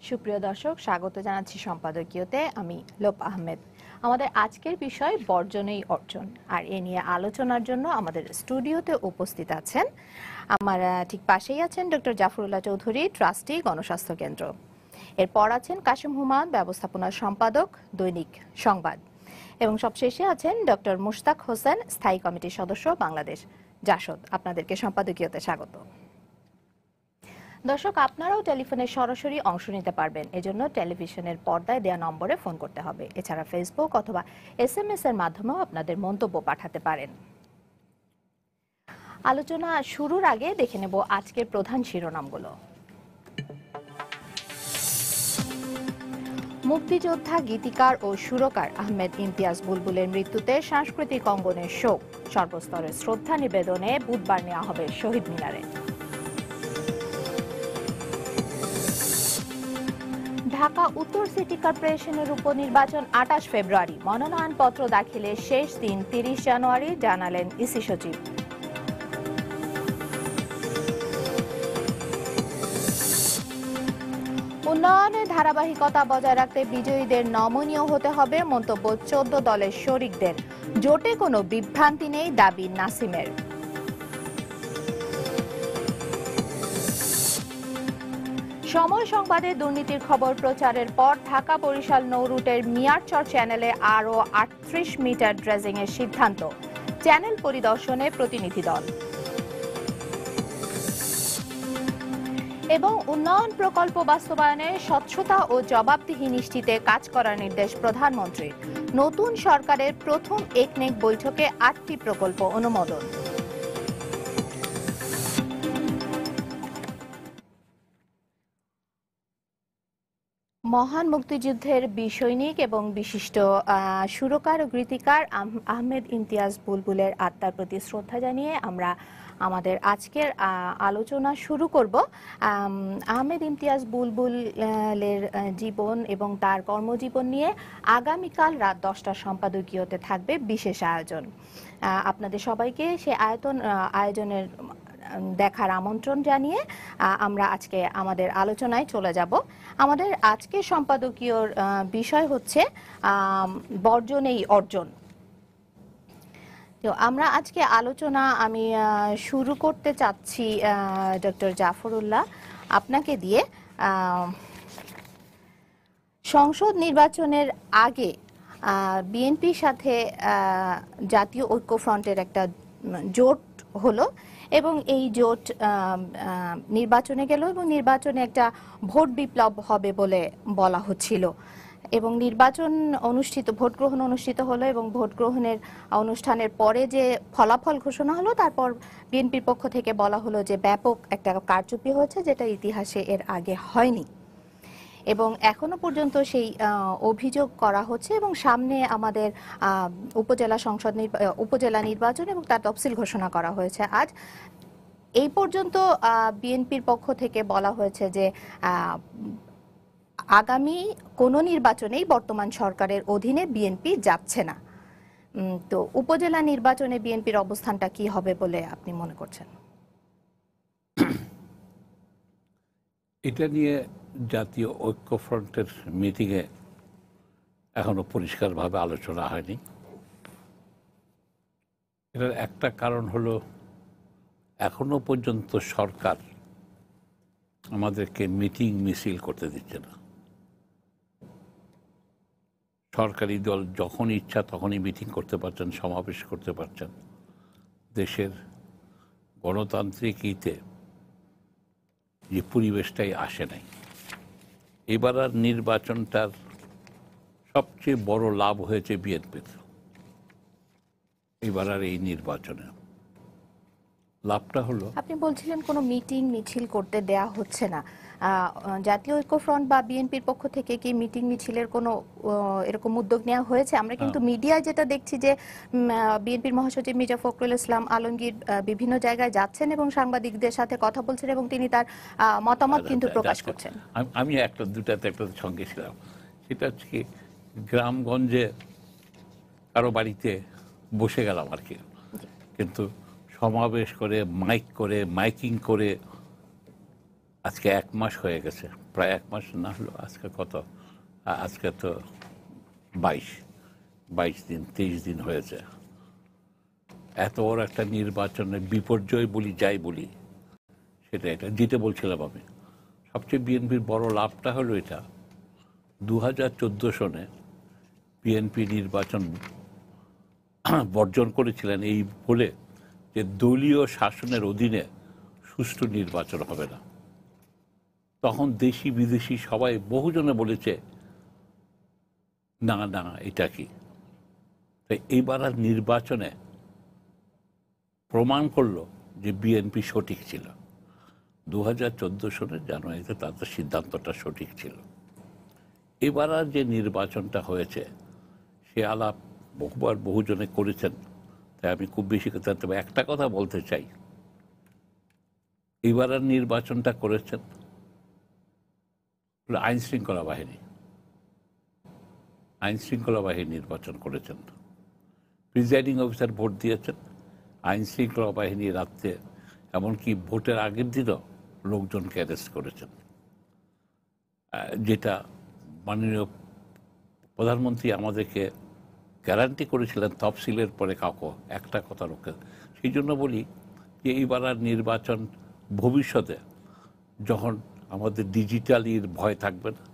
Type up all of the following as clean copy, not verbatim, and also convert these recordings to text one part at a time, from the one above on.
সুপ্রিয় দর্শক, স্বাগত জানাচ্ছি সম্পাদকীয়তে। আমি লোপ আহমেদ। আমাদের আজকের বিষয় বর্জনেই অর্জন, আর এ নিয়ে আলোচনার জন্য আমাদের স্টুডিওতে উপস্থিত আছেন, আমার ঠিক পাশেই আছেন ডক্টর জাফরুল্লাহ চৌধুরী, ট্রাস্টি, গণস্বাস্থ্য কেন্দ্র। এরপর আছেন কাশিম হুমায়ুন, ব্যবস্থাপনা সম্পাদক, দৈনিক সংবাদ। এবং সবশেষে আছেন ডক্টর মুশতাক হোসেন, স্থায়ী কমিটির সদস্য, বাংলাদেশ জাসদ। আপনাদেরকে সম্পাদকীয়তে স্বাগত। দর্শক, আপনারাও টেলিফোনে সরাসরি অংশ নিতে পারবেন। এজন্য টেলিভিশনের পর্দায় দেওয়া নম্বরে ফোন করতে হবে। এছাড়া ফেসবুক অথবা SMS এর মাধ্যমেও আপনাদের মন্তব্য পাঠাতে পারেন। আলোচনা শুরুর আগে দেখে নেব আজকের প্রধান শিরোনামগুলো। মুক্তিযোদ্ধা, গীতিকার ও সুরকার আহমেদ ইমতিয়াজ বুলবুলের মৃত্যুতে সাংস্কৃতিক অঙ্গনের শোক। সর্বস্তরের শ্রদ্ধা নিবেদনে বুধবার নেওয়া হবে শহীদ মিনারে। ঢাকা উত্তর সিটি কর্পোরেশনের উপনির্বাচন 28 ফেব্রুয়ারি। মনোনয়নপত্র দাখিলের শেষ দিন 30 জানুয়ারি, জানালেন ইসি সচিব। উন্নয়নের ধারাবাহিকতা বজায় রাখতে বিজয়ীদের নমনীয় হতে হবে, মন্তব্য 14 দলের শরিকদের। জোটে কোনো বিভ্রান্তি নেই, দাবি নাসিমের। সময় সংবাদে দুর্নীতির খবর প্রচারের পর ঢাকা বরিশাল নৌ রুটের মিয়ারচর চ্যানেলে আরও 38 মিটার ড্রেজিং এর সিদ্ধান্ত। চ্যানেল পরিদর্শনে প্রতিনিধি দল। এবং উন্নয়ন প্রকল্প বাস্তবায়নে স্বচ্ছতা ও জবাবদিহি নিশ্চিতে কাজ করার নির্দেশ প্রধানমন্ত্রীর। নতুন সরকারের প্রথম একনেক বৈঠকে 8টি প্রকল্প অনুমোদন। মহান মুক্তিযুদ্ধের সৈনিক এবং বিশিষ্ট সুরকার ও গীতিকার আহমেদ ইমতিয়াজ বুলবুলের আত্মার প্রতি শ্রদ্ধা জানিয়ে আমরা আমাদের আজকের আলোচনা শুরু করব। আহমেদ ইমতিয়াজ বুলবুলের জীবন এবং তার কর্মজীবন নিয়ে আগামীকাল রাত 10টার সম্পাদকীয়তে থাকবে বিশেষ আয়োজন। আপনাদের সবাইকে সে আয়োজনের দেখার আমন্ত্রণ জানিয়ে আমরা আজকে আমাদের আলোচনায় চলে যাব। আমাদের আজকের সম্পাদকীয় বিষয় হচ্ছে বর্জনেই অর্জন। তো আমরা আজকে আলোচনা আমি শুরু করতে চাচ্ছি ডক্টর জাফরুল্লাহ আপনাকে দিয়ে। সংসদ নির্বাচনের আগে বিএনপির সাথে জাতীয় ঐক্যফ্রন্টের একটা জোট হলো এবং এই জোট নির্বাচনে গেল এবং নির্বাচনে একটা ভোট বিপ্লব হবে বলে বলা হচ্ছিল এবং ভোট গ্রহণ অনুষ্ঠিত হলো এবং ভোট গ্রহণের অনুষ্ঠানের পরে যে ফলাফল ঘোষণা হলো, তারপর বিএনপির পক্ষ থেকে বলা হলো যে ব্যাপক একটা কারচুপি হয়েছে, যেটা ইতিহাসে এর আগে হয়নি এবং এখনো পর্যন্ত সেই অভিযোগ করা হচ্ছে এবং সামনে আমাদের উপজেলা নির্বাচন এবং তার তফসিল ঘোষণা করা হয়েছে আজ। এই পর্যন্ত বিএনপির পক্ষ থেকে বলা হয়েছে যে আগামী কোনো নির্বাচনেই বর্তমান সরকারের অধীনে বিএনপি যাচ্ছে না। তো উপজেলা নির্বাচনে বিএনপির অবস্থানটা কি হবে বলে আপনি মনে করছেন? এটা নিয়ে জাতীয় ঐক্যফ্রন্টের মিটিংয়ে এখনো পরিষ্কারভাবে আলোচনা হয়নি। এটার একটা কারণ হলো এখনো পর্যন্ত সরকার আমাদেরকে মিটিং মিছিল করতে দিচ্ছে না। সরকারি দল যখন ইচ্ছা তখনই মিটিং করতে পারছেন, সমাবেশ করতে পারছেন। দেশের গণতান্ত্রিক যে পরিবেশটাই আসে নাই। এবার আর নির্বাচনটার সবচেয়ে বড় লাভ হয়েছে বিএনপির। এবার আর এই নির্বাচনে লাভটা হলো, আপনি বলছিলেন কোনো মিটিং মিছিল করতে দেয়া হচ্ছে না। জাতীয় ঐক্যফ্রন্ট বা বিএনপির পক্ষ থেকে কি মিটিং মিছিলের কোনো এরকম উদ্যোগ নেওয়া হয়েছে? আমরা কিন্তু মিডিয়ায় যেটা দেখছি যে বিএনপির মহাসচিব মির্জা ফখরুল ইসলাম আলমগীর বিভিন্ন জায়গায় যাচ্ছেন এবং সাংবাদিকদের সাথে কথা বলছেন এবং তিনি তার মতামত কিন্তু প্রকাশ করছেন। আমি দুটাতে সঙ্গে ছিলাম। সেটা হচ্ছে কি, গ্রামগঞ্জে কারো বাড়িতে বসে গেলাম আর কি, কিন্তু সমাবেশ করে মাইকিং করে আজকে 1 মাস হয়ে গেছে, প্রায় 1 মাস না হলো, আজকে কত, আজকে তো 22 দিন 23 দিন হয়েছে। এত বড় একটা নির্বাচনের বিপর্যয় বলি যাই বলি, এটা যেটা বলছিলাম আমি, সবচেয়ে বিএনপির বড় লাভটা হলো এটা, 2014 সনে বিএনপি নির্বাচন বর্জন করেছিলেন এই বলে যে দলীয় শাসনের অধীনে সুষ্ঠু নির্বাচন হবে না। তখন দেশি বিদেশি সবাই বহুজনে বলেছে না না এটা কি। তাই এইবার আর নির্বাচনে প্রমাণ করলো যে বিএনপি সঠিক ছিল। 2014 সনের জানুয়ারিতে তাদের সিদ্ধান্তটা সঠিক ছিল। এবার আর যে নির্বাচনটা হয়েছে সে আলাপ বহুবার বহুজনে করেছেন, তাই আমি খুব বেশি কথা, তবে একটা কথা বলতে চাই, এবার আর নির্বাচনটা করেছেন আইন শৃঙ্খলা বাহিনী নির্বাচন করেছেন। প্রিজাইডিং অফিসার ভোট দিয়েছেন, আইন শৃঙ্খলা বাহিনী রাত্রে, এমনকি ভোটের আগের দিনও লোকজনকে অ্যারেস্ট করেছেন, যেটা মাননীয় প্রধানমন্ত্রী আমাদেরকে গ্যারান্টি করেছিলেন তফসিলের পরে কাউকে একটা কথা রক্ষে। সেই জন্য বলি যে এইবার আর নির্বাচন ভবিষ্যতে যখন আমাদের ডিজিটালির ভয় থাকবে না,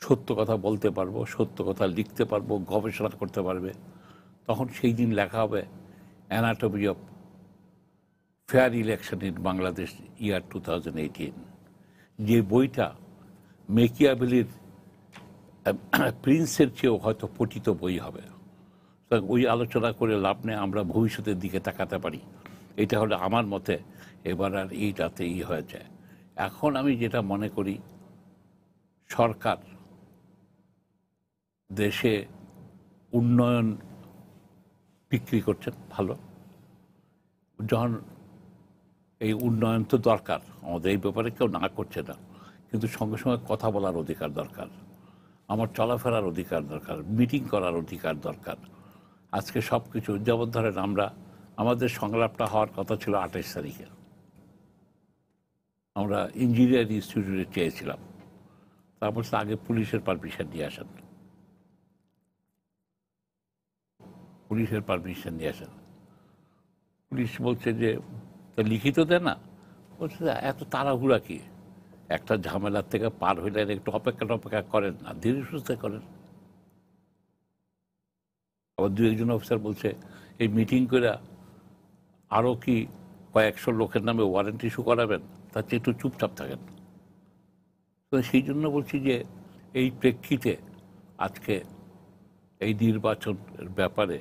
সত্য কথা বলতে পারবো, সত্য কথা লিখতে পারবো, গবেষণা করতে পারবে, তখন সেই দিন লেখা হবে anatomy of fair election in Bangladesh year 2018, যে বইটা মেকিয়াভেলির প্রিন্সের চেয়েও হয়তো পঠিত বই হবে। ওই আলোচনা করে লাভ নেই, আমরা ভবিষ্যতের দিকে তাকাতে পারি। এটা হলো আমার মতে এবার আর এইটাতে হয়ে যায়। এখন আমি যেটা মনে করি, সরকার দেশে উন্নয়ন বিক্রি করছেন ভালো, যখন এই উন্নয়ন তো দরকার, আমাদের এই ব্যাপারে কেউ না করছে না, কিন্তু সঙ্গে সঙ্গে কথা বলার অধিকার দরকার, আমার চলাফেরার অধিকার দরকার, মিটিং করার অধিকার দরকার। আজকে সব কিছু, যেমন ধরেন আমাদের সংলাপটা হওয়ার কথা ছিল 28 তারিখে, আমরা ইঞ্জিনিয়ারিং ইনস্টিটিউটে চেয়েছিলাম, তারপর আগে পুলিশের পারমিশন নিয়ে আসেন, পুলিশ বলছে যে লিখিত দেয় না, বলছে এত তাড়াহুড়া কি, একটা ঝামেলার থেকে পার হইলে একটু অপেক্ষা করেন না, ধীরে সুস্থে করেন। আবার 2-1 অফিসার বলছে এই মিটিং করে আরও কি কয়েকশো লোকের নামে ওয়ারেন্ট ইস্যু করাবেন, তার চেয়ে একটু চুপচাপ থাকেন। তো সেই জন্য বলছি যে এই প্রেক্ষিতে আজকে এই নির্বাচনের ব্যাপারে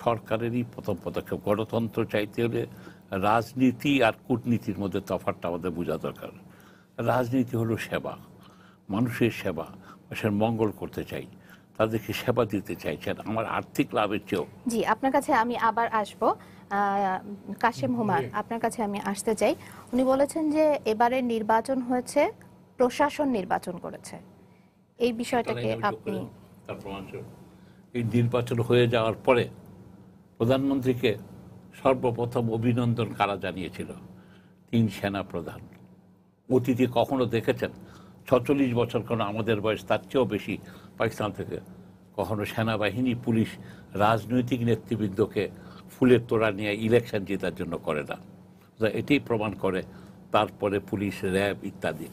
সরকারেরই প্রথম পদক্ষেপ। গণতন্ত্র চাইতে হলে রাজনীতি আর কূটনীতির মধ্যে তফাৎটা আমাদের বোঝা দরকার। রাজনীতি হলো সেবা, মানুষের সেবা, মানুষের মঙ্গল করতে চাই, তাদেরকে সেবা দিতে চাইছেন, আমার আর্থিক লাভের চেয়েও। জি, আপনার কাছে আমি আবার আসব। কাশেম হুমায়ুন, আপনার কাছে আমি আসতে চাই। উনি বলেছেন যে এবারের নির্বাচন হয়েছে, প্রশাসন নির্বাচন করেছে, এই বিষয়টাকে আপনি? এই নির্বাচন হয়ে যাওয়ার পরে প্রধানমন্ত্রীকে সর্বপ্রথম অভিনন্দন কারা জানিয়েছিল? 3 সেনা প্রধান। অতীতে কখনো দেখেছেন 46 বছর, কোনো আমাদের বয়স তার চেয়েও বেশি, পাকিস্তান থেকে কখনো সেনাবাহিনী, পুলিশ, রাজনৈতিক নেতৃবৃন্দকে ফুলের তোড়া নিয়ে ইলেকশন জেতার জন্য করে না। এটাই প্রমাণ করে। তারপরে পুলিশ, র্যাব ইত্যাদি।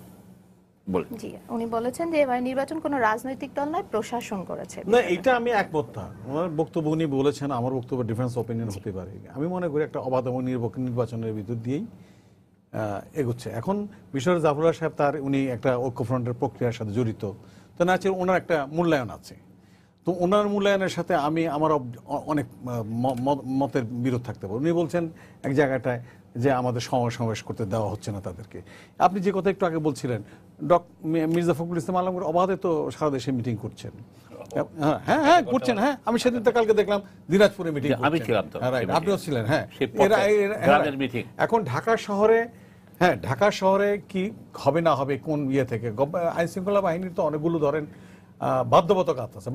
জি, উনি বলেছেন যে এবার নির্বাচন কোনো রাজনৈতিক দল নয়, প্রশাসন করেছে। না, এটা আমি একমত না। ওনার বক্তব্য উনি বলেছেন, আমার বক্তব্য ডিফারেন্স অপিনিয়ন হতে পারে। আমি মনে করি একটা অবাধ এবং নিরপেক্ষ নির্বাচনের ভিতর দিয়েই এগোচ্ছে। এখন মিশর জাফরুল্লাহ সাহেব উনি একটা ঐক্যফ্রন্টের প্রক্রিয়ার সাথে জড়িত, তো না আছে ওনার একটা মূল্যায়ন আছে। তো ওনার মূল্যায়নের সাথে আমার অনেক মতের বিরোধ থাকতে পারে। উনি বলছেন এক জায়গাটায় যে আমাদের সমাবেশ করতে দেওয়া হচ্ছে না তাদেরকে। আপনি যে কথা একটু আগে বলছিলেন, মির্জা ফখরুল ইসলাম আলমগীর অবাধে তো সারা দেশে মিটিং করছেন। হ্যাঁ করছেন। হ্যাঁ, আমি সেদিন তো কালকে দেখলাম দিনাজপুরে মিটিং, আমি ছিলাম তো, আপনিও ছিলেন। হ্যাঁ, এখন ঢাকা শহরে কি হবে না হবে কোন ইয়ে থেকে, আইন শৃঙ্খলা বাহিনীর তো অনেকগুলো ধরেন বাধ্যবাধকতা আছে।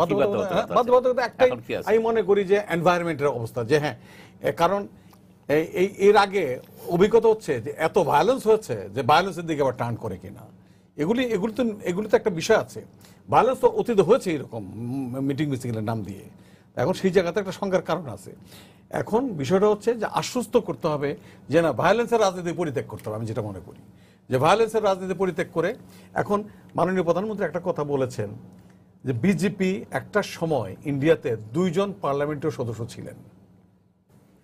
বাধ্যবাধকতা একটাই আমি মনে করি যে এনভায়রনমেন্টের অবস্থা, যে হ্যাঁ, কারণ এর আগে অভিজ্ঞতা হচ্ছে যে এত ভায়োলেন্স হয়েছে যে ভায়োলেন্সের দিকে আবার টার্ন করে কিনা, এগুলি তো একটা বিষয় আছে। ভায়োলেন্স তো অতীতে হয়েছে এরকম মিটিং মিছিলের নাম দিয়ে, এখন সেই জায়গাতে একটা সংখ্যার কারণ আছে। এখন বিষয়টা হচ্ছে যে আশ্বস্ত করতে হবে যে না, ভায়োলেন্সের রাজনীতি পরিত্যাগ করতে হবে। আমি যেটা মনে করি যে ভায়োলেন্সের রাজনীতি পরিত্যাগ করে, এখন মাননীয় প্রধানমন্ত্রী একটা কথা বলেছেন যে বিজেপি একটা সময় ইন্ডিয়াতে 2 জন পার্লামেন্টের সদস্য ছিলেন,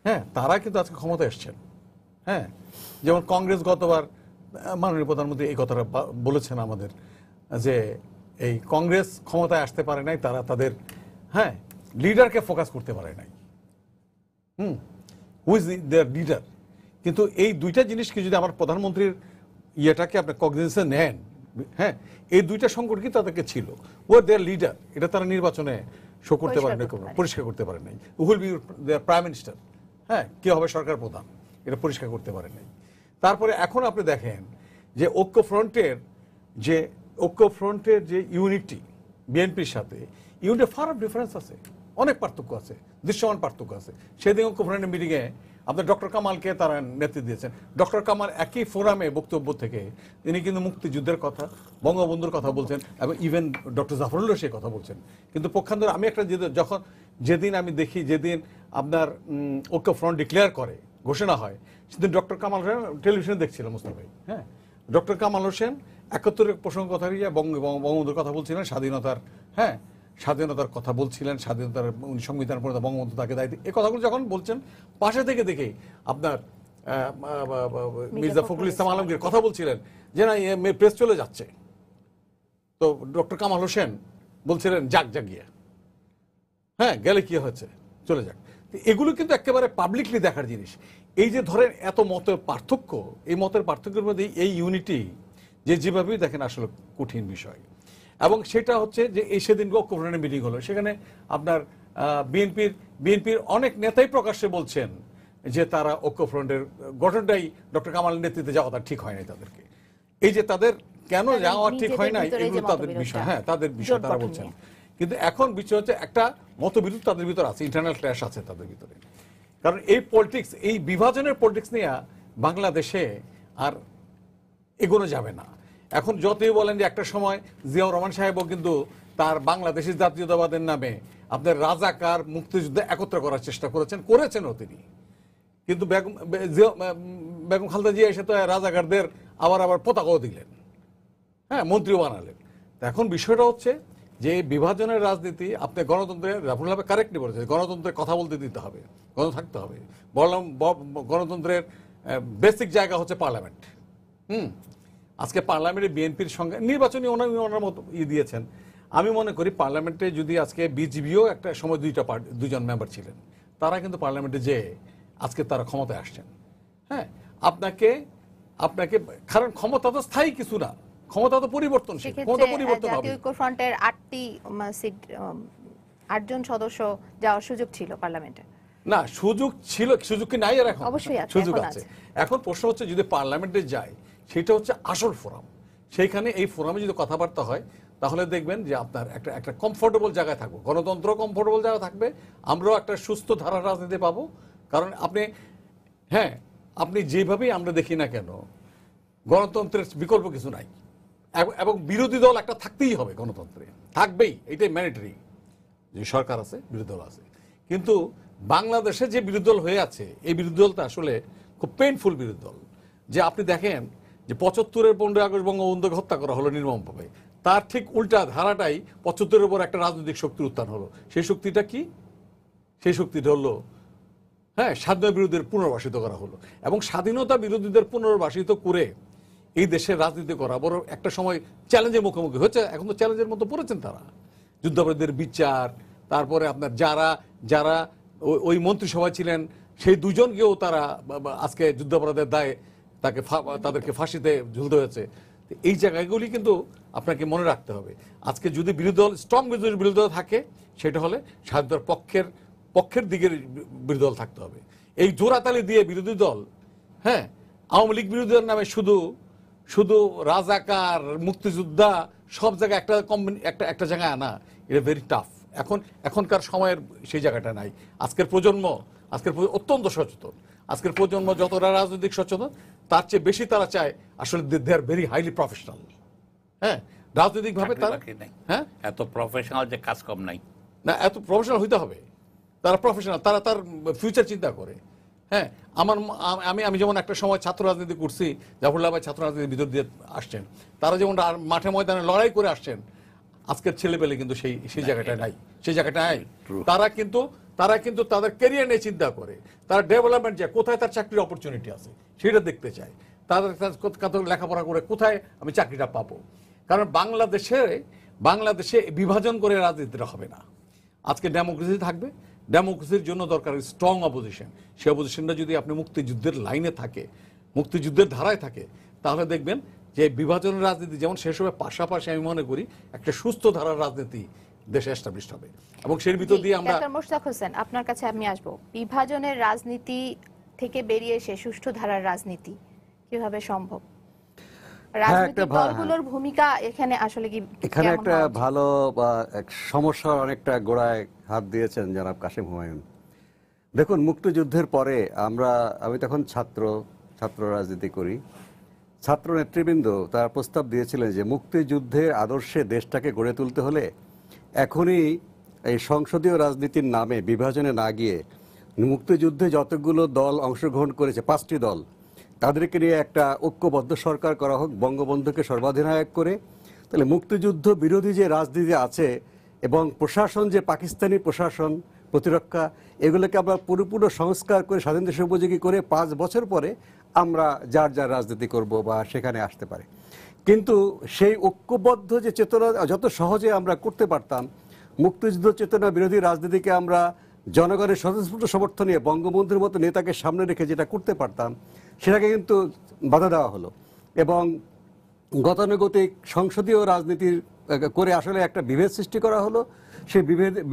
হ্যাঁ, তারা কিন্তু আজকে ক্ষমতায় এসছেন। হ্যাঁ, যেমন কংগ্রেস গতবার মাননীয় প্রধানমন্ত্রী এই কথাটা বলেছেন আমাদের, যে এই কংগ্রেস ক্ষমতায় আসতে পারে নাই, তারা তাদের লিডারকে ফোকাস করতে পারে নাই। Who is there leader. কিন্তু এই দুইটা জিনিসকে যদি আমার প্রধানমন্ত্রীর ইয়েটাকে আপনি কগনিজেন্সে নেন, হ্যাঁ, এই দুইটা সংকট কি তাদেরকে ছিল। ও দেয়ার লিডার, এটা তারা নির্বাচনে শো করতে পারে না, পরিষ্কার করতে পারে নাই। Will be their prime minister, হ্যাঁ, কে হবে সরকার প্রধান, এটা পরিষ্কার করতে পারে নাই। তারপরে এখন আপনি দেখেন যে ঐক্যফ্রন্টের যে ইউনিটি বিএনপির সাথে, ইউনিটি ফার অফ ডিফারেন্স আছে, অনেক পার্থক্য আছে, দৃশ্যমান পার্থক্য আছে। সেদিন ঐক্যফ্রন্টের মিটিংয়ে আপনার ডক্টর কামালকে তারা নেতৃত্ব দিয়েছেন। ডক্টর কামাল একই ফোরামে বক্তব্য থেকে তিনি কিন্তু মুক্তিযুদ্ধের কথা, বঙ্গবন্ধুর কথা বলছেন, এবং ইভেন ডক্টর জাফরুল্লাহ সেই কথা বলছেন। কিন্তু পক্ষান্তরে আমি একটা যেদিন আমি দেখি, যেদিন আপনার ঐক্যফ্রন্ট ডিক্লেয়ার করে, ঘোষণা হয়, সেদিন ডক্টর কামাল হোসেন টেলিভিশনে দেখছিলাম, মুস্তাফা ভাই, হ্যাঁ, ডক্টর কামাল হোসেন 71-এর প্রসঙ্গ কথা নিয়ে বঙ্গবন্ধুর কথা বলছিলেন, স্বাধীনতার কথা বলছিলেন, স্বাধীনতার সংবিধান প্রণেতা বঙ্গবন্ধু তাকে দায়িত্ব, এই কথাগুলো যখন বলছেন, পাশে থেকে দেখে আপনার মির্জা ফখরুল ইসলাম আলমগীর কথা বলছিলেন যে না, প্রেস চলে যাচ্ছে। তো ডক্টর কামাল হোসেন বলছিলেন যাক জাগিয়ে, হ্যাঁ, গেলে কি হয়েছে, চলে যাক। এগুলো কিন্তু একেবারে পাবলিকলি দেখার জিনিস। এই যে ধরেন এত মতের পার্থক্য, এই মতের পার্থক্যের মধ্যে এই ইউনিটি যেভাবেই দেখেন আসলে কঠিন বিষয়। এবং সেটা হচ্ছে যে এই সেদিন ঐক্যফ্রন্টের মিটিং হলো, সেখানে আপনার বিএনপির অনেক নেতাই প্রকাশ্যে বলছেন যে তারা ঐক্যফ্রন্টের গঠনটাই ডক্টর কামালের নেতৃত্বে যাওয়া ঠিক হয় নাই তাদেরকে। এই যে তাদের কেন যাওয়া ঠিক হয় নাই, এগুলো তাদের বিষয়, হ্যাঁ, তাদের বিষয় তারা বলছেন। কিন্তু এখন বিষয় হচ্ছে একটা মতবিরোধ তাদের ভিতরে আছে, ইন্টারনাল ক্ল্যাশ আছে তাদের ভিতরে। কারণ এই পলিটিক্স, এই বিভাজনের পলিটিক্স নিয়ে বাংলাদেশে আর এগোনো যাবে না। এখন যতই বলেন যে একটা সময় জিয়াউর রহমান সাহেবও কিন্তু তার বাংলাদেশের জাতীয়তাবাদের নামে আপনার রাজাকার মুক্তিযুদ্ধ একত্র করার চেষ্টা করেছেনও তিনি। কিন্তু বেগম খালেদা জিয়া এসে তো রাজাকারদের আবার পতাকাও দিলেন, হ্যাঁ, মন্ত্রীও বানালেন। এখন বিষয়টা হচ্ছে যে বিভাজনের রাজনীতি আপনি গণতন্ত্রের, রাফুলভাবে কারেক্টলি বলেছে, গণতন্ত্রের কথা বলতে দিতে হবে, থাকতে হবে। বললাম গণতন্ত্রের বেসিক জায়গা হচ্ছে পার্লামেন্ট। আজকে পার্লামেন্টে বিএনপির সঙ্গে নির্বাচনী ওনার মতো দিয়েছেন। আমি মনে করি পার্লামেন্টে যদি আজকে বিজিবিও একটা সময় দুজন মেম্বার ছিলেন, তারা কিন্তু পার্লামেন্টে যে আজকে তারা ক্ষমতায় আসছেন। হ্যাঁ, আপনাকে কারণ ক্ষমতা তো স্থায়ী কিছু না, ক্ষমতা তো পরিবর্তনশীল, ক্ষমতা পরিবর্তন হবে। জাতীয় ঐক্যফ্রন্টের 8জন সদস্য যাওয়ার সুযোগ ছিল পার্লামেন্টে। না, সুযোগ ছিল, সুযোগ কি নাই? আর এখন অবশ্যই সুযোগ আছে। এখন প্রশ্ন হচ্ছে যদি পার্লামেন্টে যায়, সেটা হচ্ছে আসল ফোরাম। সেইখানে এই ফোরামে যদি কথাবার্তা হয়, তাহলে দেখবেন যে আপনার একটা কমফোর্টেবল জায়গায় থাকবো, গণতন্ত্র কমফোর্টেবল জায়গা থাকবে, আমরাও একটা সুস্থ ধারার রাজনীতি পাবো। কারণ আপনি যেভাবেই আমরা দেখি না কেন, গণতন্ত্রের বিকল্প কিছু নাই, এবং বিরোধী দল একটা থাকতেই হবে, গণতন্ত্রে থাকবেই, এটাই ম্যান্ডেটরি। যে সরকার আছে, বিরোধী দল আছে। কিন্তু বাংলাদেশে যে বিরোধী দল হয়ে আছে, এই বিরোধী দলটা আসলে খুব পেইনফুল বিরোধী দল। যে আপনি দেখেন যে 75-এর 15 আগস্ট বঙ্গবন্ধুকে হত্যা করা হলো নির্মমভাবে, তার ঠিক উল্টা ধারাটাই 75-এর উপর একটা রাজনৈতিক শক্তির উত্থান হলো। সেই শক্তিটা কি? সেই শক্তিটা হলো স্বাধীনতা বিরোধীদের পুনর্বাসিত করা হলো। এবং স্বাধীনতা বিরোধীদের পুনর্বাসিত করে এই দেশের রাজনীতি করা বড় একটা সময় চ্যালেঞ্জের মুখোমুখি হচ্ছে। এখন তো চ্যালেঞ্জের মতো পড়েছেন তারা, যুদ্ধাপরাধীদের বিচার, তারপরে আপনার যারা ওই মন্ত্রিসভায় ছিলেন সেই দুজনকেও তারা আজকে যুদ্ধাপরাধের দায়ে তাদেরকে ফাঁসিতে ঝুলতে হয়েছে। এই জায়গাগুলি কিন্তু আপনাকে মনে রাখতে হবে। আজকে যদি বিরোধী দল স্ট্রং বিরোধী দল থাকে, সেটা হলে স্বাধীনতার পক্ষের দিকের বিরোধী দল থাকতে হবে। এই জোরাতালি দিয়ে বিরোধী দল, আওয়ামী লীগ বিরোধী দলের নামে শুধু রাজাকার, মুক্তিযোদ্ধা সব জায়গায় একটা জায়গায় আনা, এটা ভেরি টাফ। এখনকার সময়ের সেই জায়গাটা নাই। আজকের প্রজন্ম অত্যন্ত সচেতন। আজকের প্রজন্ম যতটা রাজনৈতিক সচেতন তার চেয়ে বেশি তারা চায় আসলে দে আর ভেরি হাইলি প্রফেশনাল। হ্যাঁ, রাজনৈতিক ভাবে তারা হ্যাঁ এত প্রফেশনাল যে কাজ কম নাই না, এত প্রফেশনাল হইতে হবে। তারা প্রফেশনাল, তারা তার ফিউচার চিন্তা করে। হ্যাঁ, আমি যেমন একটা সময় ছাত্র রাজনীতি করছি, জাফরুল্লাহ ভাই ছাত্র রাজনীতির ভিতর দিয়ে আসছেন, তারা যেমন মাঠে ময়দানে লড়াই করে আসছেন, আজকের ছেলেপেলে কিন্তু সেই জায়গাটা নাই, সেই জায়গাটা নাই। তারা কিন্তু তাদের ক্যারিয়ার নিয়ে চিন্তা করে, তারা ডেভেলপমেন্ট চায়, কোথায় তার চাকরির অপরচুনিটি আছে সেটা দেখতে চায়, তাদের লেখাপড়া করে কোথায় আমি চাকরিটা পাবো। কারণ বাংলাদেশে বিভাজন করে রাজনীতিটা হবে না। আজকে ডেমোক্রেসি থাকবে, ডেমোক্রেসির জন্য দরকার স্ট্রং অপোজিশন। সেই অপোজিশনটা যদি আপনি মুক্তিযুদ্ধের লাইনে থাকে, মুক্তিযুদ্ধের ধারায় থাকে, তাহলে দেখবেন যে বিভাজনের রাজনীতি যেমন শেষ হবে, পাশাপাশি আমি মনে করি একটা সুস্থ ধারার রাজনীতি দেশে এস্টাবলিশ হবে। এবং সেই ভিতর দিয়ে আমরা মোশতাক হোসেন, আপনার কাছে আমি আসবো। বিভাজনের রাজনীতি থেকে বেরিয়ে এসে সুষ্ঠু ধারার রাজনীতি কিভাবে সম্ভব? রাজনৈতিক দলগুলোর ভূমিকা এখানে আসলে কি? এখানে একটা ভালো সমস্যার অনেকটা গোড়ায় হাত দিয়েছেন জনাব কাসেম হুমায়ুন। দেখুন, মুক্তিযুদ্ধের পরে আমি তখন ছাত্র রাজনীতি করি। ছাত্র নেতৃবৃন্দ তার প্রস্তাব দিয়েছিলেন যে মুক্তিযুদ্ধের আদর্শে দেশটাকে গড়ে তুলতে হলে এখনই এই সংসদীয় রাজনীতির নামে বিভাজনে না গিয়ে মুক্তিযুদ্ধে যতগুলো দল অংশগ্রহণ করেছে, 5টি দল, তাদেরকে নিয়ে একটা ঐক্যবদ্ধ সরকার করা হোক, বঙ্গবন্ধুকে সর্বাধিনায়ক করে। তাহলে মুক্তিযুদ্ধ বিরোধী যে রাজনীতি আছে এবং প্রশাসন, যে পাকিস্তানি প্রশাসন, প্রতিরক্ষা, এগুলোকে আমরা পুরোপুরো সংস্কার করে স্বাধীন দেশ উপযোগী করে 5 বছর পরে আমরা যার রাজনীতি করব বা সেখানে আসতে পারে। কিন্তু সেই ঐক্যবদ্ধ যে চেতনা যত সহজে আমরা করতে পারতাম, মুক্তিযুদ্ধ চেতনা বিরোধী রাজনীতিকে আমরা জনগণের স্বতঃস্ফূর্ত সমর্থন নিয়ে বঙ্গবন্ধুর মতো নেতাকে সামনে রেখে যেটা করতে পারতাম, সেটাকে কিন্তু বাধা দেওয়া হলো এবং গতানুগতিক সংসদীয় রাজনীতির করে আসলে একটা বিভেদ সৃষ্টি করা হলো। সেই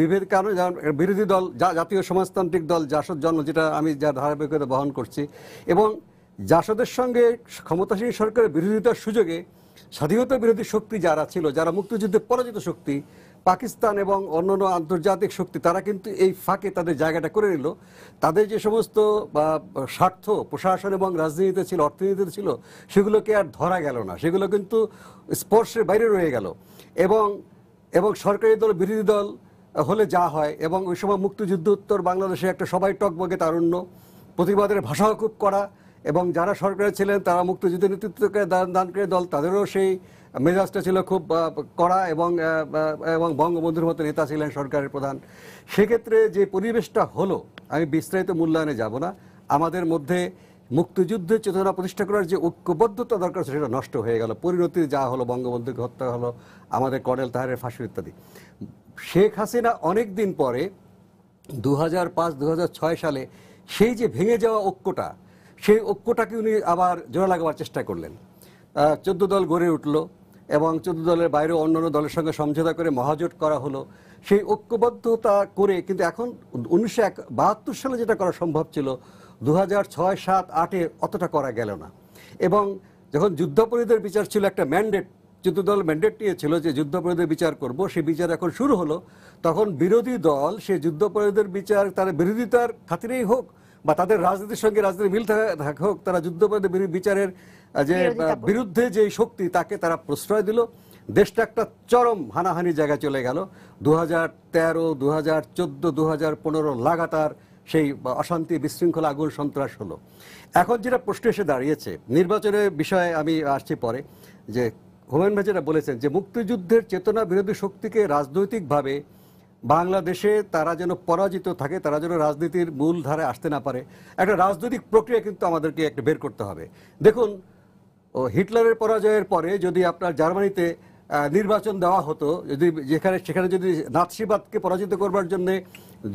বিভেদ কারণে বিরোধী দল, জাতীয় সমাজতান্ত্রিক দল জাসদ জন্ম, যেটা আমি যার ধারাবাহিকতা বহন করছি, এবং জাসদের সঙ্গে ক্ষমতাসীন সরকারের বিরোধিতার সুযোগে স্বাধীনতা বিরোধী শক্তি যারা ছিল, যারা মুক্তিযুদ্ধে পরাজিত শক্তি, পাকিস্তান এবং অন্যান্য আন্তর্জাতিক শক্তি, তারা কিন্তু এই ফাঁকে তাদের জায়গাটা করে নিল। তাদের যে সমস্ত স্বার্থ প্রশাসন এবং রাজনীতিতে ছিল, অর্থনীতিতে ছিল, সেগুলোকে আর ধরা গেল না, সেগুলো কিন্তু স্পর্শের বাইরে রয়ে গেল। এবং সরকারি দল বিরোধী দল হলে যা হয়, এবং ওই সময় মুক্তিযুদ্ধ উত্তর বাংলাদেশে একটা সবাই টকবগে তারুণ্য, প্রতিবাদের ভাষাও খুব কড়া, এবং যারা সরকারে ছিলেন তারা মুক্তিযুদ্ধের নেতৃত্বকে দানকারী দল, তাদেরও সেই মেজাজটা ছিল খুব কড়া, এবং বঙ্গবন্ধুর মতো নেতা ছিলেন সরকারের প্রধান। সেক্ষেত্রে যে পরিবেশটা হলো, আমি বিস্তারিত মূল্যায়নে যাব না, আমাদের মধ্যে মুক্তিযুদ্ধের চেতনা প্রতিষ্ঠা করার যে ঐক্যবদ্ধতা দরকার সেটা নষ্ট হয়ে গেল। পরিণতি যা হলো, বঙ্গবন্ধুকে হত্যা হলো, আমাদের কর্নেল তাহেরের ফাঁসি ইত্যাদি। শেখ হাসিনা অনেক দিন পরে 2005-2006 সালে সেই যে ভেঙে যাওয়া ঐক্যটা, সেই ঐক্যটাকে উনি আবার জোড়া লাগাবার চেষ্টা করলেন। 14 দল গড়ে উঠল এবং 14 দলের বাইরেও অন্যান্য দলের সঙ্গে সমঝোতা করে মহাজোট করা হলো। সেই ঐক্যবদ্ধতা করে কিন্তু এখন 1972 সালে যেটা করা সম্ভব ছিল, 2006, 7, 8-এ অতটা করা গেল না। এবং যখন যুদ্ধাপরাধীদের বিচার ছিল, একটা ম্যান্ডেট, 14 দল ম্যান্ডেট নিয়েছিল যে যুদ্ধাপরাধীদের বিচার করব, সেই বিচার এখন শুরু হলো। তখন বিরোধী দল সেই যুদ্ধাপরাধীদের বিচার তার বিরোধিতার খাতিরেই হোক বা তাদের রাজনীতির সঙ্গে রাজনীতির মিল থাকা হোক, তারা যুদ্ধাপরাধীদের বিচারের যে বিরুদ্ধে যে শক্তি, তাকে তারা প্রশ্রয় দিল। দেশটা একটা চরম হানাহানি জায়গায় চলে গেল। 2013, 2014, 2015 লাগাতার সেই অশান্তি, বিশৃঙ্খলা, আগুন, সন্ত্রাস হলো। এখন যেটা প্রশ্ন এসে দাঁড়িয়েছে, নির্বাচনের বিষয়ে আমি আসছি পরে, যে হুমায়ুন ভাই যেটা বলেছেন যে মুক্তিযুদ্ধের চেতনা বিরোধী শক্তিকে রাজনৈতিকভাবে বাংলাদেশে তারা যেন পরাজিত থাকে, তারা যেন রাজনীতির মূল ধারে আসতে না পারে, একটা রাজনৈতিক প্রক্রিয়া কিন্তু আমাদেরকে একটা বের করতে হবে। দেখুন, হিটলারের পরাজয়ের পরে যদি আপনার জার্মানিতে নির্বাচন দেওয়া হতো, যদি সেখানে যদি নাৎসিবাদকে পরাজিত করবার জন্য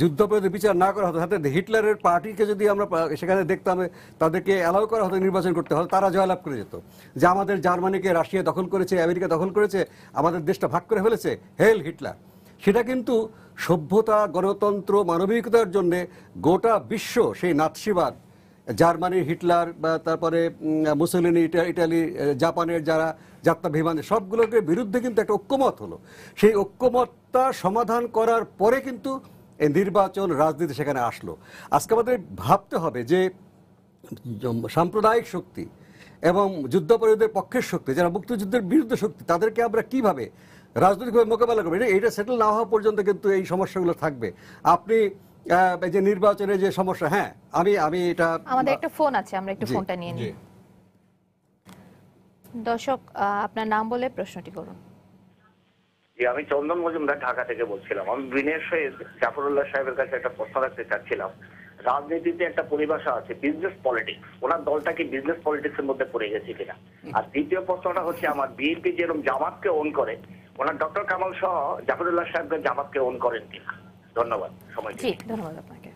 যুদ্ধাপরাধী বিচার না করা হতো, সাথে হিটলারের পার্টিকে যদি আমরা সেখানে দেখতাম, তাদেরকে অ্যালাউ করা হতো নির্বাচন করতে হতো, তারা জয়লাভ করে যেত। যে আমাদের জার্মানিকে রাশিয়া দখল করেছে, আমেরিকা দখল করেছে, আমাদের দেশটা ভাগ করে ফেলেছে, হেল হিটলার। সেটা কিন্তু সভ্যতা, গণতন্ত্র, মানবিকতার জন্য গোটা বিশ্ব সেই নাৎসিবাদ, জার্মানির হিটলার বা তারপরে মুসোলিনি, ইটালি, জাপানের যারা যাত্রাভিমান, সবগুলোকে বিরুদ্ধে কিন্তু একটা ঐক্যমত হলো। সেই ঐক্যমতটা সমাধান করার পরে কিন্তু এই নির্বাচন রাজনীতি সেখানে আসলো। আজকে আমাদের ভাবতে হবে যে সাম্প্রদায়িক শক্তি এবং যুদ্ধাপরাধীদের পক্ষের শক্তি, যারা মুক্তিযুদ্ধের বিরুদ্ধে শক্তি, তাদেরকে আমরা কিভাবে রাজনৈতিকভাবে মোকাবেলা করবো, এটা সেটেল না হওয়া পর্যন্ত কিন্তু এই সমস্যাগুলো থাকবে। আপনি এই যে নির্বাচনের যে সমস্যা, হ্যাঁ আমি এটা, আমাদের একটা ফোন আছে, আমরা একটু ফোনটা নিয়ে নিই। দর্শক, আপনার নাম বলে প্রশ্নটি করুন। জি, আমি চন্দন মজুমদার, ঢাকা থেকে বলছিলাম। আমি বিনয়ের সহিত জাফরুল্লাহ সাহেবের কাছে একটা প্রশ্ন রাখতে চাচ্ছিলাম। রাজনীতিতে একটা পরিভাষা আছে, বিজনেস পলিটিক্স। ওনার দলটা কি বিজনেস পলিটিক্স এর মধ্যে পড়ে গেছে কিনা? আর দ্বিতীয় প্রশ্নটা হচ্ছে, আমার বিএনপি যেরকম জামাতকে ওন করে, ওনার ডক্টর কামাল সহ জাফরুল্লাহ সাহেবকে জামাতকে ওন করেন কিনা? ধন্যবাদ। সময় জি, ধন্যবাদ আপনাকে।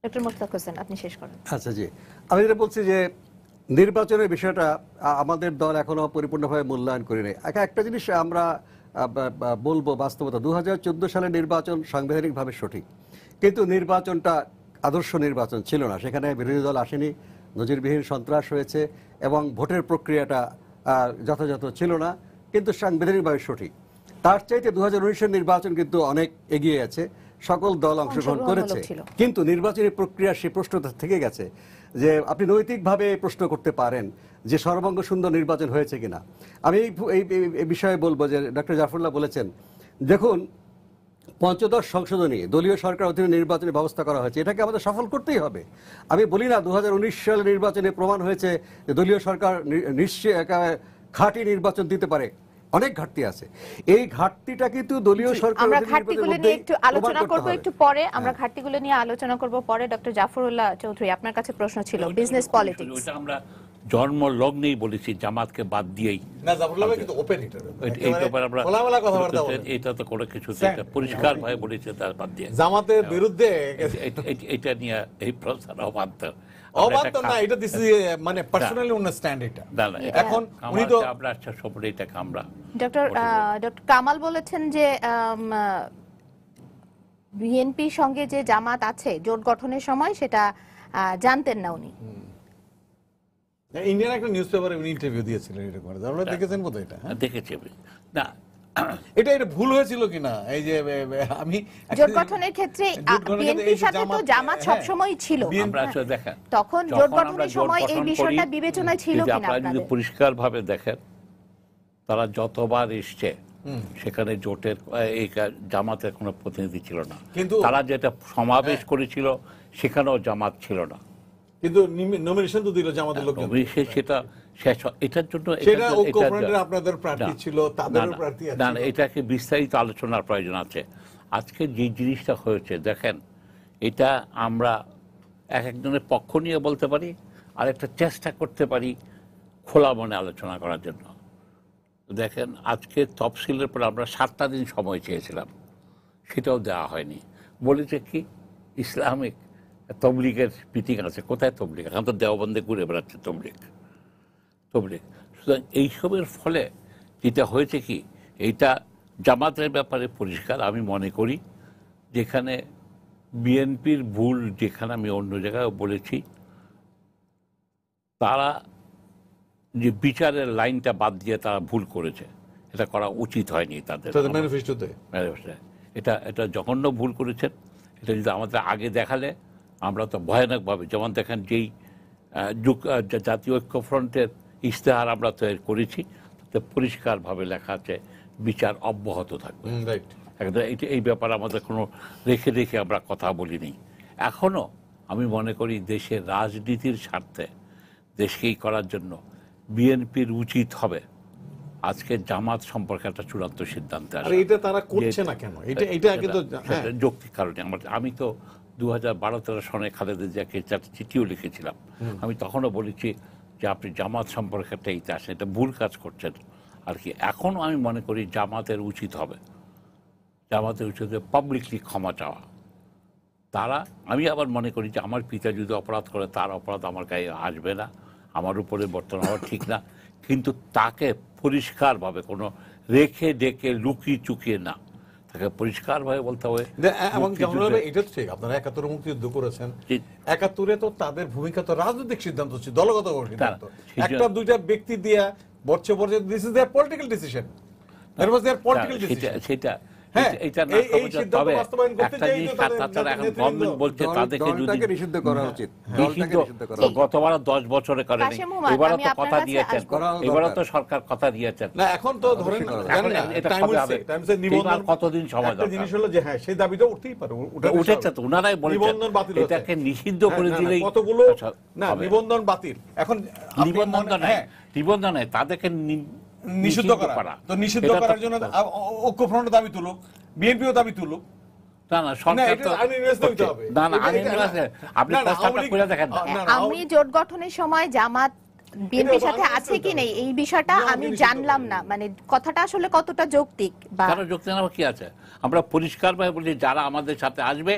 ডক্টর মোশতাক হোসেন, আপনি শেষ করেন। আচ্ছা জি, আমি যেটা বলছি যে নির্বাচনের বিষয়টা আমাদের দল এখনো পরিপূর্ণভাবে মূল্যায়ন করেনি। একটা জিনিস আমরা বলবো, বাস্তবতা 2014 সালের নির্বাচন সাংবিধানিকভাবে সঠিক, কিন্তু নির্বাচনটা আদর্শ নির্বাচন ছিল না। সেখানে বিরোধী দল আসেনি, নজিরবিহীন সন্ত্রাস হয়েছে এবং ভোটের প্রক্রিয়াটা যথাযথ ছিল না, কিন্তু সাংবিধানিকভাবে সঠিক। তার চাইতে 2019-এর নির্বাচন কিন্তু অনেক এগিয়ে আছে, সকল দল অংশগ্রহণ করেছে, কিন্তু নির্বাচনী প্রক্রিয়া সেই প্রশ্নটা থেকে গেছে যে আপনি নৈতিকভাবে প্রশ্ন করতে পারেন যে সর্বাঙ্গ সুন্দর নির্বাচন হয়েছে কিনা। আমি এই বিষয়ে বলবো যে ডক্টর জাফরুল্লাহ বলেছেন, দেখুন পঞ্চদশ সংশোধনী দলীয় সরকার অধীনে নির্বাচনের ব্যবস্থা করা হয়েছে, এটাকে আমাদের সফল করতেই হবে। আমি বলি না 2019 সালের নির্বাচনে প্রমাণ হয়েছে যে দলীয় সরকার নিশ্চয়ই খাঁটি নির্বাচন দিতে পারে, অনেক ঘাটতি আছে। এই ঘাটতিটা কিন্তু দলীয় সরকার, আমরা ঘাটতিগুলো নিয়ে একটু আলোচনা করব একটু পরে, আমরা ঘাটতিগুলো নিয়ে আলোচনা করব পরে। ডক্টর জাফরুল্লাহ চৌধুরী, আপনার কাছে প্রশ্ন ছিল বিজনেস পলিটিক্স। ওটা আমরা জন্ম লগ্নেই বলেছি জামাতকে বাদ দিয়েই না, জাফরুল্লাহ ভাই কিন্তু ওপেন এই ব্যাপারে আমরা খোলামেলা কথাবার্তা বলেন। এটা তো কোনো কিছু পরিষ্কার ভাবে বলেছে তার বাদ দিয়ে জামাতের বিরুদ্ধে এটা নিয়ে এই প্রচার অবান্তর না, এটা দিস ইজ মানে পার্সোনালি আন্ডারস্ট্যান্ড এটা। এখন উনি তো আমরা আচ্ছা সবরে এটাকে আমরা ডক্টর কামাল বলেছেন যে বিএনপির সঙ্গে যে জামাত আছে জোট গঠনের সময় সেটা জানতেন না উনি। ইন্ডিয়ান একটা নিউজ পেপারে উনি ইন্টারভিউ দিয়েছিলেন, এরকম আপনারা দেখেছেন বোধহয় এটা? দেখেছি না, এটা ভুল হয়েছিল কিনা? এই যে আমি জোট গঠনের ক্ষেত্রে বিএনপির সাথে তো জামাত সবসময় ছিল, আমরা আসলে দেখেন তখন জোট গঠনের সময় এই বিষয়টা বিবেচনায় ছিল কিনা? আপনারা যদি পরিষ্কার ভাবে দেখেন, তারা যতবার এসছে সেখানে জোটের এই জামাতের কোনো প্রতিনিধি ছিল না, কিন্তু তারা যেটা সমাবেশ করেছিল সেখানেও জামাত ছিল না, কিন্তু নমিনেশন তো দিল জামাতের লোক। সেটা এটার জন্য আপনাদের প্রার্থী ছিল, তাদেরও প্রার্থী আছে। না, এটাকে বিস্তারিত আলোচনার প্রয়োজন আছে। আজকে যে জিনিসটা হয়েছে দেখেন, এটা আমরা এক একজনের পক্ষ নিয়ে বলতে পারি, আর একটা চেষ্টা করতে পারি খোলা মনে আলোচনা করার জন্য। দেখেন, আজকে তফসিলের পর আমরা 7টা দিন সময় চেয়েছিলাম, সেটাও দেওয়া হয়নি। বলেছে কি ইসলামিক তবলিগের মিটিং আছে। কোথায় তবলিগ? এখন তো দেওবন্দে ঘুরে বেড়াচ্ছে তবলিগ। সুতরাং এইসবের ফলে যেটা হয়েছে কি, এইটা জামাতের ব্যাপারে পরিষ্কার। আমি মনে করি যেখানে বিএনপির ভুল, যেখানে আমি অন্য জায়গায় বলেছি, তারা যে বিচারের লাইনটা বাদ দিয়ে তারা ভুল করেছে, এটা করা উচিত হয়নি তাদের ম্যানিফেস্টোতে। এটা জঘন্য ভুল করেছেন। এটা যদি আমাদের আগে দেখালে আমরা তো ভয়ানকভাবে, যেমন দেখেন যেই জাতীয় ঐক্যফ্রন্টের ইশতেহার আমরা তৈরি করেছি, তাতে পরিষ্কারভাবে লেখা আছে বিচার অব্যাহত থাকবে। এই ব্যাপারে আমাদের কোনো রেখে রেখে আমরা কথা বলিনি। এখনও আমি মনে করি দেশের রাজনীতির স্বার্থে, দেশকেই করার জন্য বিএনপির উচিত হবে আজকে জামাত সম্পর্কে একটা চূড়ান্ত সিদ্ধান্ত আসে। এটা তারা করছে না কেন? এটা কিন্তু যৌক্তিক কারণে। আমি তো 2012-13 সনে খালেদা জিয়াকে চিঠিও লিখেছিলাম। আমি তখনও বলেছি যে আপনি জামাত সম্পর্কে একটা ইতিহাস, এটা ভুল কাজ করছেন আর কি। এখনও আমি মনে করি জামাতের উচিত হবে পাবলিকলি ক্ষমা চাওয়া। তারা, আমি আবার মনে করি যে আমার পিতা যদি অপরাধ করে, তার অপরাধ আমার গায়ে আসবে না, আমার উপরে বর্তমান হওয়া ঠিক না, কিন্তু তাকে পরিষ্কারভাবে কোনো রেখে ডেকে লুকিয়ে চুকিয়ে না, তাকে পরিষ্কারভাবে বলতে হবে। এবং এটা তো ঠিক, আপনারা 71 মুক্তিযুদ্ধ করেছেন, 71-এ তো তাদের ভূমিকা তো রাজনৈতিক সিদ্ধান্ত ছিল, দলগত সিদ্ধান্ত। একটা দুইটা ব্যক্তি দিয়া বর্ষে this is their political decision. হ্যাঁ, এটা না এই সিদ্ধান্ত তবে বাস্তবায়ন করতে একটা চাই জিনিস তো তাদের তাছাড়া এখন নেতৃবৃন্দ- গভর্নমেন্ট বলছে তাদেরকে যদি দলটাকে নিষিদ্ধ করা উচিত, নিষিদ্ধ দলটাকে নিষিদ্ধ করা উচিত। গতবার 10 বছরে করেনি, কাশেম হুমায়ুন, এবারও আমি তো আপনার কথা কাছে দিয়েছেন, আসবো। করাও এবারও তো দরকার। সরকার কথা দিয়েছেন। না এখন তো ধরেন করা জানেন না, এখন এটা টাইম কবে হবে? উঠছে, টাইমসের নিবন্ধন এবার কতদিন সময় একটা দরকার? জিনিস হলো যে হ্যাঁ সেই দাবিটা উঠতেই পারে, উঠেছে তো, ওনারাই বলেছেন নিবন্ধন বাতিল হচ্ছে। এটাকে নিষিদ্ধ হ্যাঁ, করে না, না, দিলেই কতগুলো আচ্ছা, না হবে। নিবন্ধন বাতিল এখন আপনি নিবন্ধন মনে- নাই, হ্যাঁ, নিবন্ধন নাই, তাদেরকে নিষিদ্ধ করা তো নিষিদ্ধ এটা তো- করার জন্য ঐক্যফ্রন্ট দাবি তুলুক, বিএনপিও দাবি তুলুক। না না, সরকার এটা তো আইনি ব্যবস্থা হইতে হবে। না না, এটা- আইনি এটা- ব্যবস্থা, আপনি না, না, প্রস্তাবটা আওয়ামী লীগ- করে দেখেন না। না, না, আমি জোট গঠনের সময় জামাত বিএনপির এটা সাথে আইনি আছে কি ব্যবস্থা নেই এই বিষয়টা না, আমি নিষিদ্ধ জানলাম করে। না, মানে কথাটা আসলে কতটা যৌক্তিক বা কারণ যুক্তি না কি আছে, আমরা পরিষ্কারভাবে বলি যারা আমাদের সাথে আসবে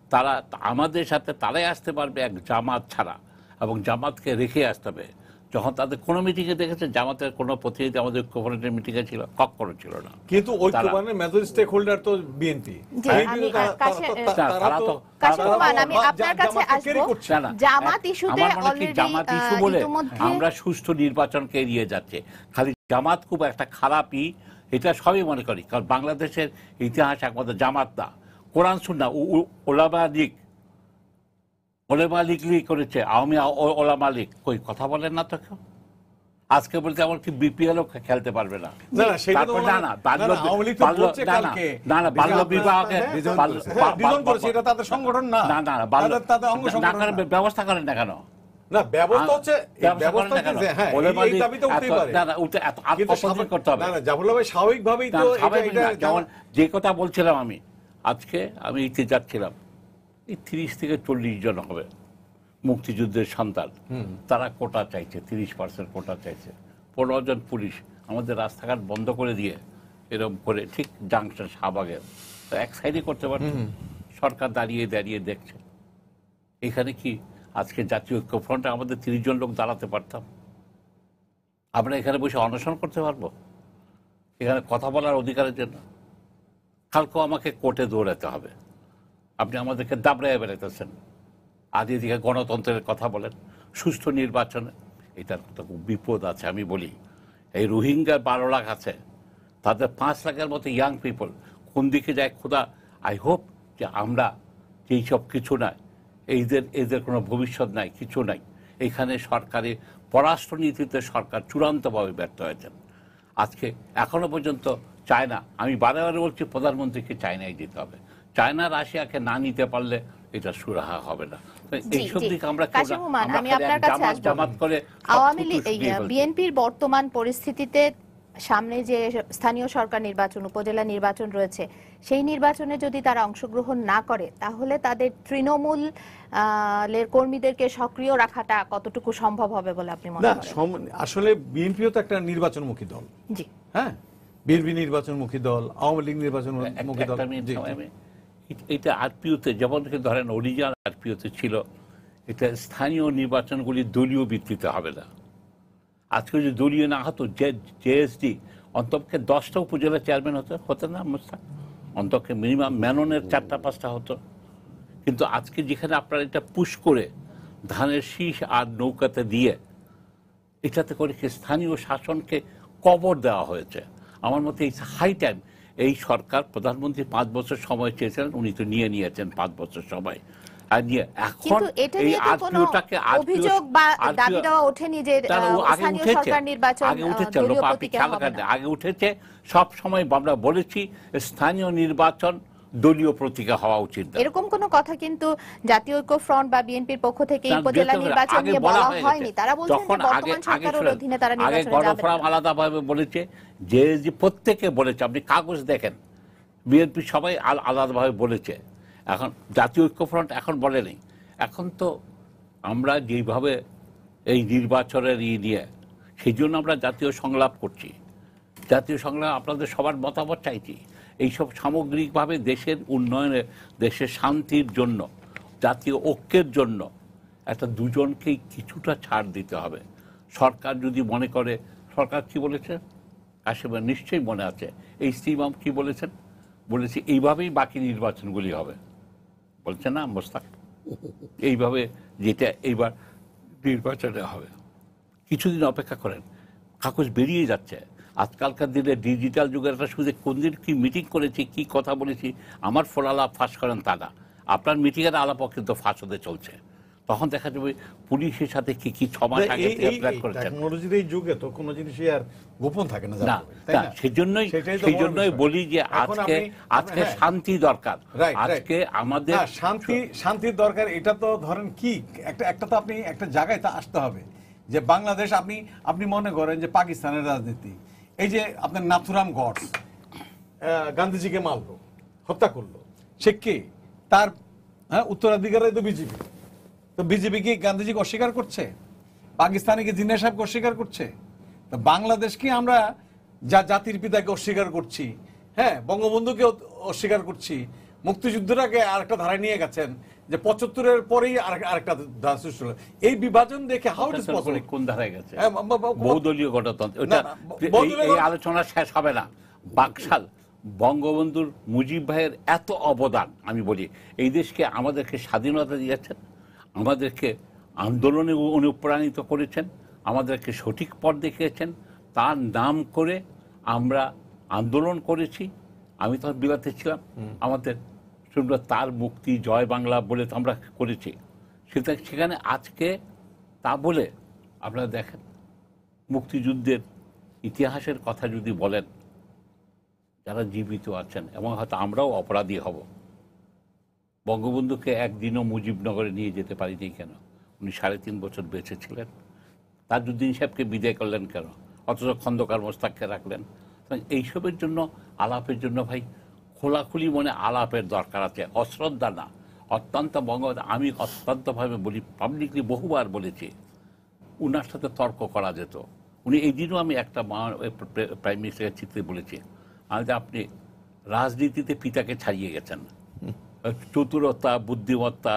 তারা আমাদের সাথে তারাই আসতে পারবে এক জামাত ছাড়া, এবং জামাতকে রেখে আসতে হবে। যখন তাদের কোনো মিটিংয়ে দেখেছে জামাতের কোনো প্রতিনিধি আমাদের ঐক্যফ্রন্টের মিটিংয়ে ছিল, কখনো ছিল না। কিন্তু ঐক্যবানের মেজর স্টেক হোল্ডার তো বিএনপি। জি, আমি তারা তো কাশেম হুমায়ুন, আমি আপনার কাছে আসবো। না, না, জামাত ইস্যুতে আমার মনে হয় কি অলরেডি জামাত ইস্যু বলে ইতিমধ্যে আমরা সুষ্ঠু নির্বাচনকে এড়িয়ে যাচ্ছে। খালি জামাত খুব একটা খারাপই, এটা সবই মনে করি, কারণ বাংলাদেশের ইতিহাস একমাত্র জামাত না, কোরআন সুন্নাহ, ওলামা লীগ, ওলামা লীগ করেছে, আওয়ামী ওলামা লীগ, কই কথা বলেন না তো কেউ। আজকে বলতে আমার কি বিপিএলও খেলতে পারবে না। না, না, সেটা তো তারপর বলা- না, না, বাল্য- না, না, আওয়ামী লীগ তো বাল্য- বলছে না, না, কালকে। না, না, বাল্য আপনারা- বিবাহকে হ্যাঁ, বাল্য- ডিজন করেছে, এটা তাদের সংগঠন না। না, না, বাল্য- তাদের অঙ্গ না সংগঠন করেন, না। ব্যবস্থা করেন না কেন? না, ব্যবস্থা হচ্ছে এই ব্যবস্থা করেন ব্যবস্থা না কেন? যে হ্যাঁ ওলামা এই লীগ দাবিটা উঠতেই এত- পারে। না, না, উঠে এত কিন্তু আত্মপরিচয় করতে হবে। না, না, জাফরুল্লাহ ভাই স্বাভাবিকভাবেই না, তো স্বাভাবিক এটা- না, এটা- যেমন যে কথা বলছিলাম আমি, আজকে আমি ইতি যাচ্ছিলাম, এই 30 থেকে 40 জন হবে মুক্তিযুদ্ধের সন্তান, তারা কোটা চাইছে, 30% কোটা চাইছে। 15 জন পুলিশ আমাদের রাস্তাঘাট বন্ধ করে দিয়ে এরকম করে ঠিক জাংশন শাহবাগের তো এক সাইডে করতে পারছে, সরকার দাঁড়িয়ে দাঁড়িয়ে দেখছে। এখানে কি আজকে জাতীয় ঐক্যফ্রন্টে আমাদের 30 জন লোক দাঁড়াতে পারতাম? আমরা এখানে বসে অনশন করতে পারবো এখানে কথা বলার অধিকারের জন্য? কালকেও আমাকে কোর্টে দৌড়াতে হবে। আপনি আমাদেরকে দাবড়ায় বেড়াইতেছেন, আজ এদিকে গণতন্ত্রের কথা বলেন, সুষ্ঠু নির্বাচনে, এটার তো খুব বিপদ আছে। আমি বলি এই রোহিঙ্গার 12 লাখ আছে, তাদের 5 লাখের মতো ইয়াং পিপল কোন দিকে যায় খোদা। আই হোপ যে আমরা যেই সব কিছু নাই, এদের কোনো ভবিষ্যৎ নাই, কিছু নাই। এখানে সরকারি পররাষ্ট্রনীতিতে সরকার চূড়ান্তভাবে ব্যর্থ হয়েছেন। আজকে এখনো পর্যন্ত চায়না, আমি বারে বারে বলছি প্রধানমন্ত্রীকে চায়নায় দিতে হবে। চায়না রাশিয়াকে না নিতে পারলে এটা সুরাহা হবে না। তো জি, এইসব জি। দিকে আমরা কাশেম হুমায়ুন, আমরা আমি খালি আপনার এক কাছে আসবো। জামাত করে সব আওয়ামী কুটুস লীগ দিয়ে ফেলছি। বিএনপির বর্তমান পরিস্থিতিতে সামনে যে স্থানীয় সরকার নির্বাচন, উপজেলা নির্বাচন রয়েছে, সেই নির্বাচনে যদি তারা অংশগ্রহণ না করে তাহলে তাদের তৃণমূল লের কর্মীদেরকে সক্রিয় রাখাটা কতটুকু সম্ভব হবে বলে আপনি মনে না, করেন? আসলে বিএনপিও তো একটা নির্বাচনমুখী দল। জি, হ্যাঁ, বিএনপি নির্বাচনমুখী দল, আওয়ামী লীগ নির্বাচনমুখী দল। একটা মিনিট জি, সময় জি। আমি এটা আরপিওতে যেমন ধরেন অরিজিনাল আরপিওতে ছিল, এটা স্থানীয় নির্বাচনগুলি দলীয় ভিত্তিতে হবে না। আজকে যদি দলীয় না হতো, জেএসডি অন্তপক্ষে 10টা উপজেলা চেয়ারম্যান হতো না মুস্তাক, অন্তপক্ষে মিনিমাম ম্যাননের 4টা-5টা হতো। কিন্তু আজকে যেখানে আপনারা এটা পুশ করে ধানের শীষ আর নৌকাতে দিয়ে এটাতে করে কি স্থানীয় শাসনকে কবর দেওয়া হয়েছে। আমার মতে এই হাই টাইম এই সরকার, প্রধানমন্ত্রী 5 বছর সময় চেয়েছিলেন, উনি তো নিয়ে 5 বছর সময়। আর নিয়ে এখন কিন্তু এটা এই নিয়ে তো কোনো আরপিওটাকে অভিযোগ বা দাবি দেওয়া ওঠেনি যে স্থানীয় সরকার নির্বাচন আগে উঠেছে, দলীয় আপনি প্রতীকে খেয়াল হবে করেন, না। আগে উঠেছে। সব সময় আমরা বলেছি স্থানীয় নির্বাচন দলীয় প্রতীকে হওয়া উচিত না। এরকম কোনো কথা কিন্তু জাতীয় ঐক্য ফ্রন্ট বা বিএনপির পক্ষ থেকে না, উপজেলা যেহেতু নির্বাচন আগে নিয়ে বলা বলা হয়ে হয়নি। গেছে। তারা বলছেন যে তখন বর্তমান সরকারের শুনেন, অধীনে তারা আগে নির্বাচনে যাবে গণফোরাম না। আলাদাভাবে বলেছে যে প্রত্যেকে বলেছে, আপনি কাগজ দেখেন, বিএনপি সবাই আলাদাভাবে বলেছে। এখন জাতীয় ঐক্যফ্রন্ট এখন বলেনি। এখন তো আমরা যেইভাবে এই নির্বাচনের নিয়ে, সেই জন্য আমরা জাতীয় সংলাপ করছি। জাতীয় সংলাপ আপনাদের সবার মতামত চাইছি। এইসব সামগ্রিকভাবে দেশের উন্নয়নে, দেশের শান্তির জন্য, জাতীয় ঐক্যের জন্য একটা দুজনকেই কিছুটা ছাড় দিতে হবে। সরকার যদি মনে করে, সরকার কি বলেছে কাশেমের নিশ্চয়ই মনে আছে, এই ইমাম কি বলেছেন, বলেছে এইভাবেই বাকি নির্বাচনগুলি হবে, বলছে না মোস্তাক? এইভাবে যেটা এইবার নির্বাচনে হবে, কিছুদিন অপেক্ষা করেন, কাগজ বেরিয়ে যাচ্ছে। আজকালকার দিনে ডিজিটাল যুগের একটা সুযোগ কোন দিন কি মিটিং করেছি কি কথা বলেছি আমার ফোন আলাপ ফাঁস করেন তা না, আপনার মিটিংয়ের আলাপও কিন্তু ফাঁস হতে চলছে। তখন দেখা যাবে পুলিশের সাথে কি কি 6 মাস আগে প্ল্যান করেছেন। টেকনোলজির এই যুগে তো কোনো জিনিসই আর গোপন থাকে না, না সেজন্যই বলি যে আজকে শান্তি দরকার, আজকে আমাদের শান্তির দরকার। এটা তো ধরেন কি একটা তো আপনি একটা জায়গায় তা আসতে হবে যে বাংলাদেশ, আপনি মনে করেন যে পাকিস্তানের রাজনীতি, এই যে আপনার নাথুরাম গডস গান্ধীজিকে মারলো, হত্যা করলো, সে কে? তার উত্তরাধিকারী তো বিজেপি। তো বিজেপি কি গান্ধীজিকে অস্বীকার করছে? পাকিস্তানে কি জিন্নাহ সাহেবকে অস্বীকার করছে? তো বাংলাদেশকে আমরা যা জাতির পিতাকে অস্বীকার করছি, হ্যাঁ, বঙ্গবন্ধুকে অস্বীকার করছি, মুক্তিযুদ্ধটাকে আরেকটা ধারায় নিয়ে গেছেন যে 75-এর পরেই আরেকটা ধারা সৃষ্টি হলো। এই বিভাজন দেখে হাউ ইট ইজ পসিবল? কোন ধারায় গেছে? বহুদলীয় গণতন্ত্র, এই আলোচনা শেষ হবে না। বাকশাল বঙ্গবন্ধুর মুজিব ভাইয়ের এত অবদান, আমি বলি এই দেশকে আমাদেরকে স্বাধীনতা দিয়েছেন, আমাদেরকে আন্দোলনে অনুপ্রাণিত করেছেন, আমাদেরকে সঠিক পথ দেখিয়েছেন, তার নাম করে আমরা আন্দোলন করেছি। আমি তখন বিলাতে ছিলাম, আমাদের তার মুক্তি জয় বাংলা বলে তো আমরা করেছি। সেখানে আজকে তা বলে আপনারা দেখেন মুক্তিযুদ্ধের ইতিহাসের কথা যদি বলেন, যারা জীবিত আছেন এবং হয়তো আমরাও অপরাধী হব, বঙ্গবন্ধুকে একদিনও মুজিবনগরে নিয়ে যেতে পারিনি কেন? উনি 3.5 বছর বেঁচে ছিলেন, তাজউদ্দিন সাহেবকে বিদায় করলেন কেন? অথচ খন্দকার মোস্তাককে রাখলেন। এইসবের জন্য আলাপের জন্য ভাই খোলাখুলি মনে আলাপের দরকার আছে, অশ্রদ্ধা না। অত্যন্ত আমি অত্যন্তভাবে বলি, পাবলিকলি বহুবার বলেছি, উনার সাথে তর্ক করা যেত। উনি এই দিনও আমি একটা প্রাইম মিনিস্টারের চিত্রে বলেছি, আপনি রাজনীতিতে পিতাকে ছাড়িয়ে গেছেন, চতুরতা বুদ্ধিমত্তা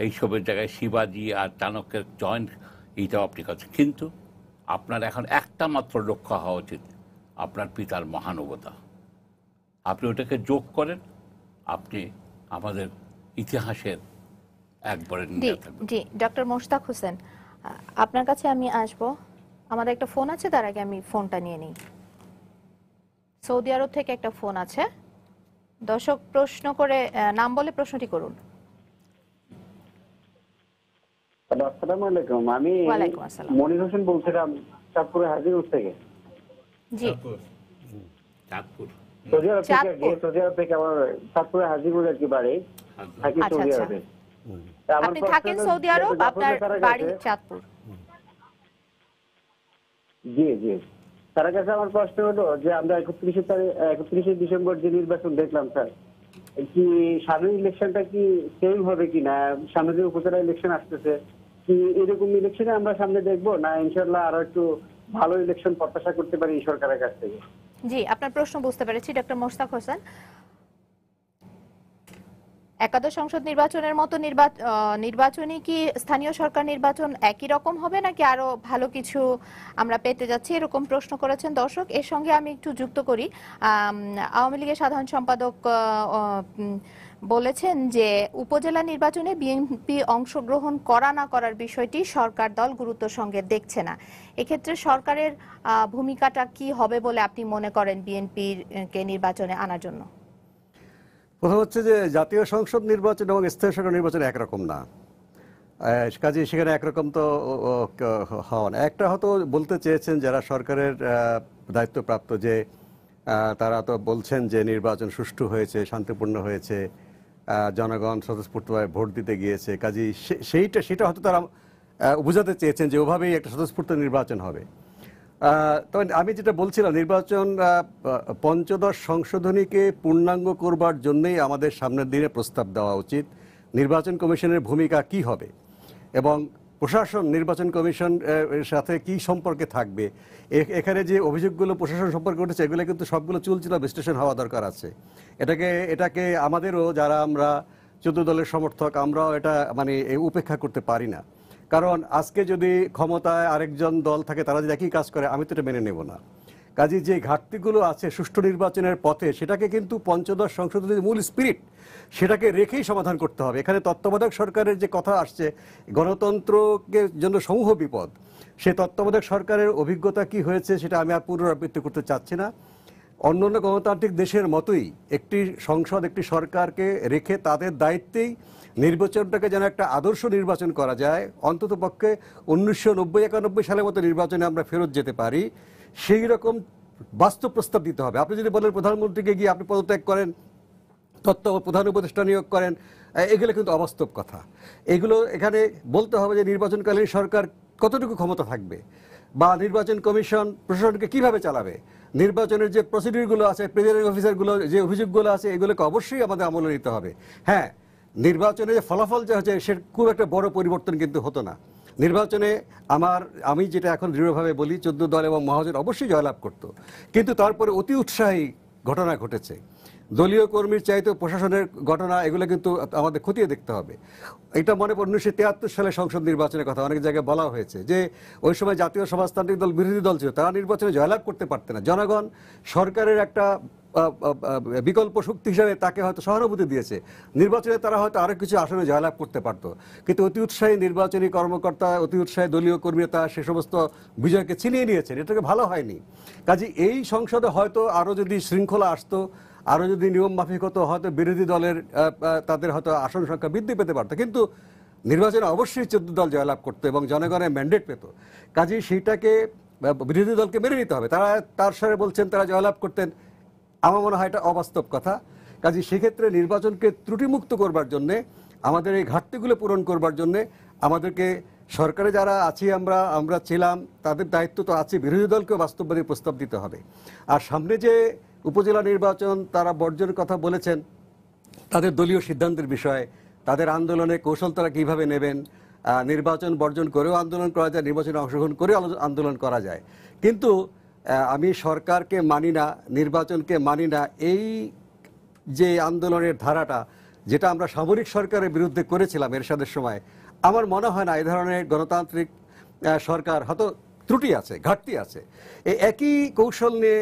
এইসবের জায়গায় শিবাজি আর চাণক্যের জয়েন্ট এইটাও আপনি করছেন, কিন্তু আপনার এখন একটা মাত্র লক্ষ্য হওয়া উচিত, আপনার পিতার মহানুভবতা। আপনি ওটাকে যোগ করেন, আপনি আমাদের ইতিহাসের একবারে নিয়ে থাকবেন। জি, ডক্টর মোশতাক হোসেন, আপনার কাছে আমি আসব। আমাদের একটা ফোন আছে, তার আগে আমি ফোনটা নিয়ে নিই। সৌদি আরব থেকে একটা ফোন আছে। দর্শক প্রশ্ন করে নাম বলে প্রশ্নটি করুন। আসসালামু আলাইকুম, আমি ওয়ালাইকুম আসসালাম। মনির হোসেন বলছিলাম চাঁদপুরে হাজিরপুর থেকে। জি, চাঁদপুর, সৌদি আরব থেকে আমার চাঁদপুরে হাজিরপুর আর কি বাড়ি, থাকি সৌদি আরবে। আপনি থাকেন সৌদি আরব, আপনার বাড়ি চাঁদপুর? জি জি। তার কাছে আমার প্রশ্ন হলো যে আমরা 31শে ডিসেম্বর যে নির্বাচন দেখলাম স্যার, কি সামনের ইলেকশনটা কি সেম হবে কিনা? সামনে যে উপজেলা ইলেকশন আসতেছে, কি এরকম ইলেকশনে আমরা সামনে দেখবো, না ইনশাল্লাহ আরো একটু ভালো ইলেকশন প্রত্যাশা করতে পারি এই সরকারের কাছ থেকে? জি, আপনার প্রশ্ন বুঝতে পেরেছি ডক্টর মোশতাক হোসেন। একাদশ সংসদ নির্বাচনের মতো নির্বাচনী কি স্থানীয় সরকার নির্বাচন একই রকম হবে, নাকি আরো ভালো কিছু আমরা পেতে যাচ্ছি, এরকম প্রশ্ন করেছেন দর্শক। এর সঙ্গে আমি একটু যুক্ত করি, আওয়ামী লীগের সাধারণ সম্পাদক বলেছেন যে উপজেলা নির্বাচনে বিএনপি অংশগ্রহণ করা না করার বিষয়টি সরকার দল গুরুত্বের সঙ্গে দেখছে না। এক্ষেত্রে সরকারের ভূমিকাটা কি হবে বলে আপনি মনে করেন বিএনপির কে নির্বাচনে আনার জন্য? প্রথম হচ্ছে যে জাতীয় সংসদ নির্বাচন এবং স্থানীয় সরকার নির্বাচন একরকম না, কাজে সেখানে একরকম তো হওয়া না। একটা হয়তো বলতে চেয়েছেন যারা সরকারের দায়িত্বপ্রাপ্ত, যে তারা তো বলছেন যে নির্বাচন সুষ্ঠু হয়েছে, শান্তিপূর্ণ হয়েছে, জনগণ স্বতঃস্ফূর্তভাবে ভোট দিতে গিয়েছে, কাজে সেটা হয়তো তারা বোঝাতে চেয়েছেন যে ওভাবেই একটা স্বতঃস্ফূর্ত নির্বাচন হবে। তবে আমি যেটা বলছিলাম, নির্বাচন পঞ্চদশ সংশোধনীকে পূর্ণাঙ্গ করবার জন্যই আমাদের সামনের দিনে প্রস্তাব দেওয়া উচিত। নির্বাচন কমিশনের ভূমিকা কি হবে এবং প্রশাসন নির্বাচন কমিশন এর সাথে কি সম্পর্কে থাকবে, এখানে যে অভিযোগগুলো প্রশাসন সম্পর্কে উঠেছে এগুলো কিন্তু সবগুলো চুলচুলা বিশ্লেষণ হওয়া দরকার আছে। এটাকে আমাদেরও, যারা আমরা 14 দলের সমর্থক, আমরাও এটা মানে উপেক্ষা করতে পারি না। কারণ আজকে যদি ক্ষমতায় আরেকজন দল থাকে, তারা যদি একই কাজ করে, আমি তো এটা মেনে নেব না। কাজে যে ঘাটতিগুলো আছে সুষ্ঠু নির্বাচনের পথে, সেটাকে কিন্তু পঞ্চদশ সংশোধনীর মূল স্পিরিট সেটাকে রেখেই সমাধান করতে হবে। এখানে তত্ত্বাবধায়ক সরকারের যে কথা আসছে, গণতন্ত্রকে জন্য সমূহ বিপদ, সে তত্ত্বাবধায়ক সরকারের অভিজ্ঞতা কি হয়েছে সেটা আমি আর পুনরাবৃত্তি করতে চাচ্ছি না। অন্যান্য গণতান্ত্রিক দেশের মতোই একটি সংসদ, একটি সরকারকে রেখে তাদের দায়িত্বেই নির্বাচনটাকে যেন একটা আদর্শ নির্বাচন করা যায়, অন্তত পক্ষে 1990-91 সালের মতো নির্বাচনে আমরা ফেরত যেতে পারি, সেই রকম বাস্তব প্রস্তাব দিতে হবে। আপনি যদি বলেন প্রধানমন্ত্রীকে গিয়ে আপনি পদত্যাগ করেন, প্রধান উপদেষ্টা নিয়োগ করেন, এগুলো কিন্তু অবাস্তব কথা। এগুলো এখানে বলতে হবে যে নির্বাচনকালীন সরকার কতটুকু ক্ষমতা থাকবে, বা নির্বাচন কমিশন প্রশাসনকে কিভাবে চালাবে, নির্বাচনের যে প্রসিডিউরগুলো আছে, প্রিজাইডিং অফিসারগুলো যে অভিযোগগুলো আছে, এগুলোকে অবশ্যই আমাদের আমলে নিতে হবে। হ্যাঁ, নির্বাচনে যে ফলাফল যা হচ্ছে সে খুব একটা বড় পরিবর্তন কিন্তু হতো না। নির্বাচনে আমি যেটা এখন দৃঢ়ভাবে বলি, 14 দল এবং মহাজোট অবশ্যই জয়লাভ করত, কিন্তু তারপরে অতি উৎসাহী ঘটনা ঘটেছে। দলীয় কর্মীর চাইতে প্রশাসনের ঘটনা, এগুলো কিন্তু আমাদের খতিয়ে দেখতে হবে। এটা মনে পড়ে 1973 সালে সংসদ নির্বাচনের কথা অনেক জায়গায় বলা হয়েছে যে ওই সময় জাতীয় সমাজতান্ত্রিক দল বিরোধী দল ছিল, তারা নির্বাচনে জয়লাভ করতে পারতেন না। জনগণ সরকারের একটা বিকল্প শক্তি হিসাবে তাকে হয়তো সহানুভূতি দিয়েছে, নির্বাচনে তারা হয়তো আরো কিছু আসনে জয়লাভ করতে পারত, কিন্তু অতি উৎসাহী নির্বাচনী কর্মকর্তা, অতি উৎসাহী দলীয় কর্মীরা সে সমস্ত বিজয়কে ছিনিয়ে নিয়েছেন। এটাকে ভালো হয়নি। কাজে এই সংসদে হয়তো আরো যদি শৃঙ্খলা আসতো, আরো যদি নিয়ম মাফিক হতো, হয়তো বিরোধী দলের তাদের হয়তো আসন সংখ্যা বৃদ্ধি পেতে পারতো, কিন্তু নির্বাচনে অবশ্যই 14 দল জয়লাভ করতো এবং জনগণের ম্যান্ডেট পেত। কাজেই সেইটাকে বিরোধী দলকে মেনে নিতে হবে। তার সাথে বলছেন তারা জয়লাভ করতেন, আমার মনে হয় এটা অবাস্তব কথা। কাজে সেক্ষেত্রে নির্বাচনকে ত্রুটিমুক্ত করবার জন্যে, আমাদের এই ঘাটতিগুলো পূরণ করবার জন্যে আমাদেরকে সরকারে যারা আছি আমরা ছিলাম, তাদের দায়িত্ব তো আছে, বিরোধী দলকেও বাস্তববাদী প্রস্তাব দিতে হবে। আর সামনে যে উপজেলা নির্বাচন তারা বর্জনের কথা বলেছেন, তাদের দলীয় সিদ্ধান্তের বিষয়ে, তাদের আন্দোলনের কৌশল তারা কীভাবে নেবেন, নির্বাচন বর্জন করেও আন্দোলন করা যায়, নির্বাচনে অংশগ্রহণ করে আন্দোলন করা যায়, কিন্তু আমি সরকারকে মানি না, নির্বাচনকে মানি না, এই যে আন্দোলনের ধারাটা যেটা আমরা সামরিক সরকারের বিরুদ্ধে করেছিলাম এরশাদের সময়, আমার মনে হয় না এই ধরনের গণতান্ত্রিক সরকার, হয়তো ত্রুটি আছে, ঘাটতি আছে, এই একই কৌশল নিয়ে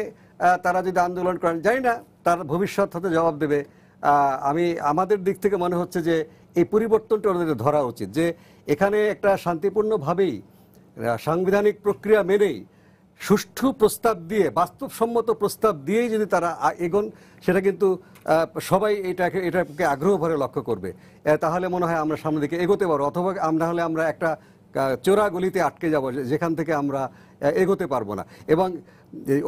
তারা যদি আন্দোলন করেন, জানি না তার ভবিষ্যৎ হতে জবাব দেবে। আমাদের দিক থেকে মনে হচ্ছে যে এই পরিবর্তনটা ওদের ধরা উচিত, যে এখানে একটা শান্তিপূর্ণভাবেই সাংবিধানিক প্রক্রিয়া মেনেই সুষ্ঠু প্রস্তাব দিয়ে, বাস্তবসম্মত প্রস্তাব দিয়েই যদি তারা এগোন, সেটা কিন্তু সবাই এটাকে আগ্রহ ভরে লক্ষ্য করবে। তাহলে মনে হয় আমরা সামনের দিকে এগোতে পারবো, অথবা নাহলে আমরা একটা চোরা গলিতে আটকে যাব, যেখান থেকে আমরা এগোতে পারবো না। এবং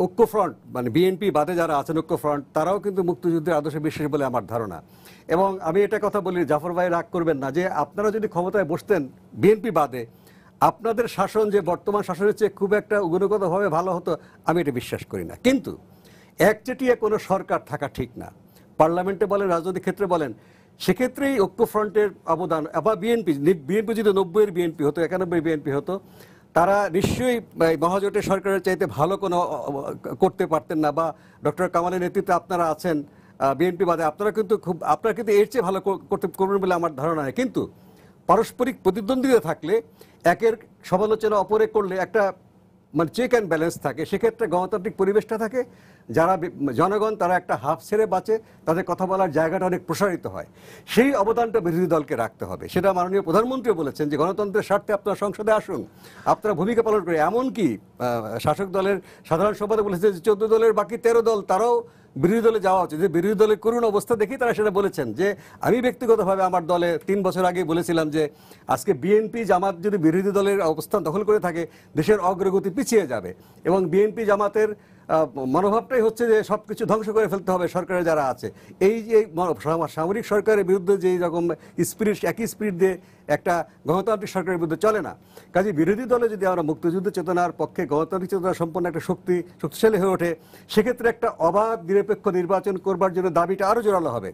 ঐক্যফ্রন্ট, মানে বিএনপি বাদে যারা আছেন ঐক্যফ্রন্ট, তারাও কিন্তু মুক্তিযুদ্ধের আদর্শে বিশ্বাস বলে আমার ধারণা। এবং আমি এটা কথা বলি, জাফর ভাই রাগ করবেন না, যে আপনারা যদি ক্ষমতায় বসতেন বিএনপি বাদে, আপনাদের শাসন যে বর্তমান শাসনের চেয়ে খুব একটা গুণগতভাবে ভালো হতো, আমি এটা বিশ্বাস করি না। কিন্তু একচেটিয়া কোনো সরকার থাকা ঠিক না, পার্লামেন্টে বলেন, রাজনৈতিক ক্ষেত্রে বলেন, সেক্ষেত্রেই ঐক্যফ্রন্টের অবদান। আবার বিএনপি যদি 90-এর বিএনপি হতো, 91-এর বিএনপি হতো, তারা নিশ্চয়ই মহাজোটের সরকারের চাইতে ভালো কোনো করতে পারতেন না। বা ডক্টর কামালের নেতৃত্বে আপনারা আছেন বিএনপি বাদে, আপনারা কিন্তু এর চেয়ে ভালো করবেন বলে আমার ধারণা নেই। কিন্তু পারস্পরিক প্রতিদ্বন্দ্বিতা থাকলে, একের সমালোচনা অপরে করলে একটা মানে চেক অ্যান্ড ব্যালেন্স থাকে, সেক্ষেত্রে গণতান্ত্রিক পরিবেশটা থাকে, যারা জনগণ তারা একটা হাফ ছেড়ে বাঁচে, তাদের কথা বলার জায়গাটা অনেক প্রসারিত হয়। সেই অবদানটা বিরোধী দলকে রাখতে হবে। সেটা মাননীয় প্রধানমন্ত্রীও বলেছেন যে গণতন্ত্রের স্বার্থে আপনারা সংসদে আসুন, আপনারা ভূমিকা পালন করে। এমনকি শাসক দলের সাধারণ সম্পাদক বলেছে যে 14 দলের বাকি 13 দল তারাও বিরোধী দলে যাওয়া উচিত। যে বিরোধী দলের করুণ অবস্থা দেখি তারা সেটা বলেছেন। যে আমি ব্যক্তিগতভাবে আমার দলে 3 বছর আগে বলেছিলাম যে আজকে বিএনপি জামাত যদি বিরোধী দলের অবস্থান দখল করে থাকে, দেশের অগ্রগতি পিছিয়ে যাবে। এবং বিএনপি জামাতের মনোভাবটাই হচ্ছে যে সবকিছু ধ্বংস করে ফেলতে হবে সরকারে যারা আছে। এই যে সামরিক সরকারের বিরুদ্ধে যেই রকম স্পিরিট, একই স্পিরিট দিয়ে একটা গণতান্ত্রিক সরকারের বিরুদ্ধে চলে না। কাজে বিরোধী দলে যদি আমরা মুক্তিযুদ্ধ চেতনার পক্ষে, গণতান্ত্রিক চেতনা সম্পন্ন একটা শক্তিশালী হয়ে ওঠে, সেক্ষেত্রে একটা অবাধ নিরপেক্ষ নির্বাচন করবার জন্য দাবিটা আরো জোরালো হবে।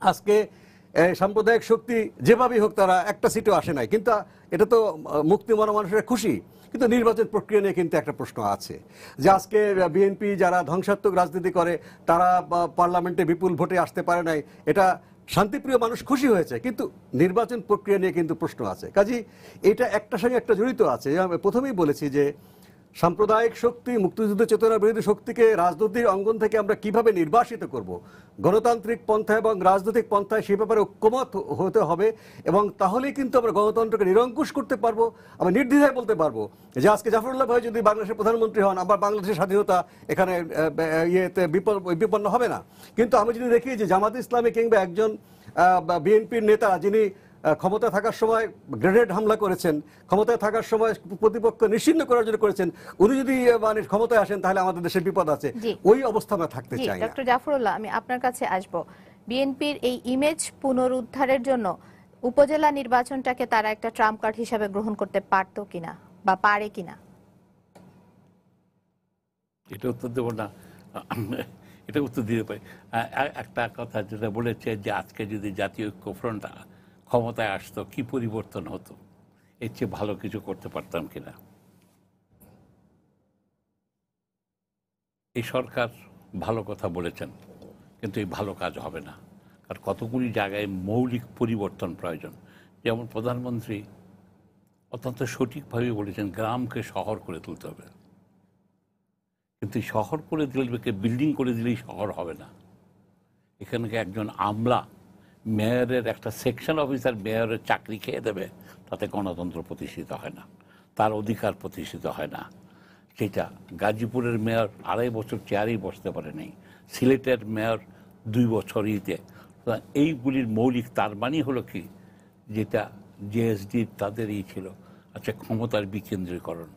আজকে সাম্প্রদায়িক শক্তি যেভাবেই হোক, তারা একটা সিটও আসে নাই, কিন্তু এটা তো মুক্তি মনা মানুষেরা খুশি। কিন্তু নির্বাচন প্রক্রিয়া নিয়ে কিন্তু একটা প্রশ্ন আছে, যে আজকে বিএনপি যারা ধ্বংসাত্মক রাজনীতি করে, তারা পার্লামেন্টে বিপুল ভোটে আসতে পারে নাই, এটা শান্তিপ্রিয় মানুষ খুশি হয়েছে, কিন্তু নির্বাচন প্রক্রিয়া নিয়ে কিন্তু প্রশ্ন আছে। কাজেই এটা একটার সঙ্গে একটা জড়িত আছে। আমি প্রথমেই বলেছি যে সাম্প্রদায়িক শক্তি, মুক্তিযুদ্ধ চেতনা বিরোধী শক্তিকে রাজনৈতিক অঙ্গন থেকে আমরা কিভাবে নির্বাসিত করব, গণতান্ত্রিক পন্থা এবং রাজনৈতিক পন্থায় সেই ব্যাপারে ঐক্যমত হতে হবে, এবং তাহলেই কিন্তু আমরা গণতন্ত্রকে নিরঙ্কুশ করতে পারবো। আমরা নির্দ্বিধায় বলতে পারবো যে আজকে জাফরুল্লাহ ভাই যদি বাংলাদেশের প্রধানমন্ত্রী হন, আবার বাংলাদেশের স্বাধীনতা এখানে ইয়েতে বিপন্ন হবে না। কিন্তু আমি যদি দেখি যে জামাত ইসলামী কিংবা একজন বিএনপির নেতা যিনি ক্ষমতা থাকার সময় গ্রেনেড হামলা করেছেন, ক্ষমতায় থাকার সময় প্রতিপক্ষ নিশ্চিহ্ন করার জন্য করেছেন, উনি যদি মানে ক্ষমতায় আসেন তাহলে আমাদের দেশের বিপদ আছে। ওই অবস্থা আমরা থাকতে চাই না। ডক্টর জাফরুল্লাহ, আমি আপনার কাছে আসব। বিএনপির এই ইমেজ পুনরুদ্ধারের জন্য উপজেলা নির্বাচনটাকে তারা একটা ট্রাম্প কার্ড হিসাবে গ্রহণ করতে পারতো কিনা বা পারে কিনা? এটা উত্তর দেবো না, এটা উত্তর দিতে পারি। একটা কথা যেটা বলেছে যে আজকে যদি জাতীয় ঐক্যফ্রন্ট ক্ষমতায় আসতো কি পরিবর্তন হতো, এর চেয়ে ভালো কিছু করতে পারতাম কিনা। এই সরকার ভালো কথা বলেছেন, কিন্তু এই ভালো কাজ হবে না, কারণ কতগুলি জায়গায় মৌলিক পরিবর্তন প্রয়োজন। যেমন প্রধানমন্ত্রী অত্যন্ত সঠিকভাবে বলেছেন গ্রামকে শহর করে তুলতে হবে, কিন্তু শহর করে দিলে বিল্ডিং করে দিলেই শহর হবে না। এখানে একজন আমলা মেয়রের একটা সেকশন অফিসার মেয়রের চাকরি খেয়ে দেবে, তাতে গণতন্ত্র প্রতিষ্ঠিত হয় না, তার অধিকার প্রতিষ্ঠিত হয় না। সেটা গাজীপুরের মেয়র 2.5 বছর চেয়ারেই বসতে পারেনি, সিলেটের মেয়র 2 বছর ইতে। এইগুলির মৌলিক তার মানে হলো কি, যেটা জেএসডি তাদের ছিল আচ্ছা ক্ষমতার বিকেন্দ্রীকরণ।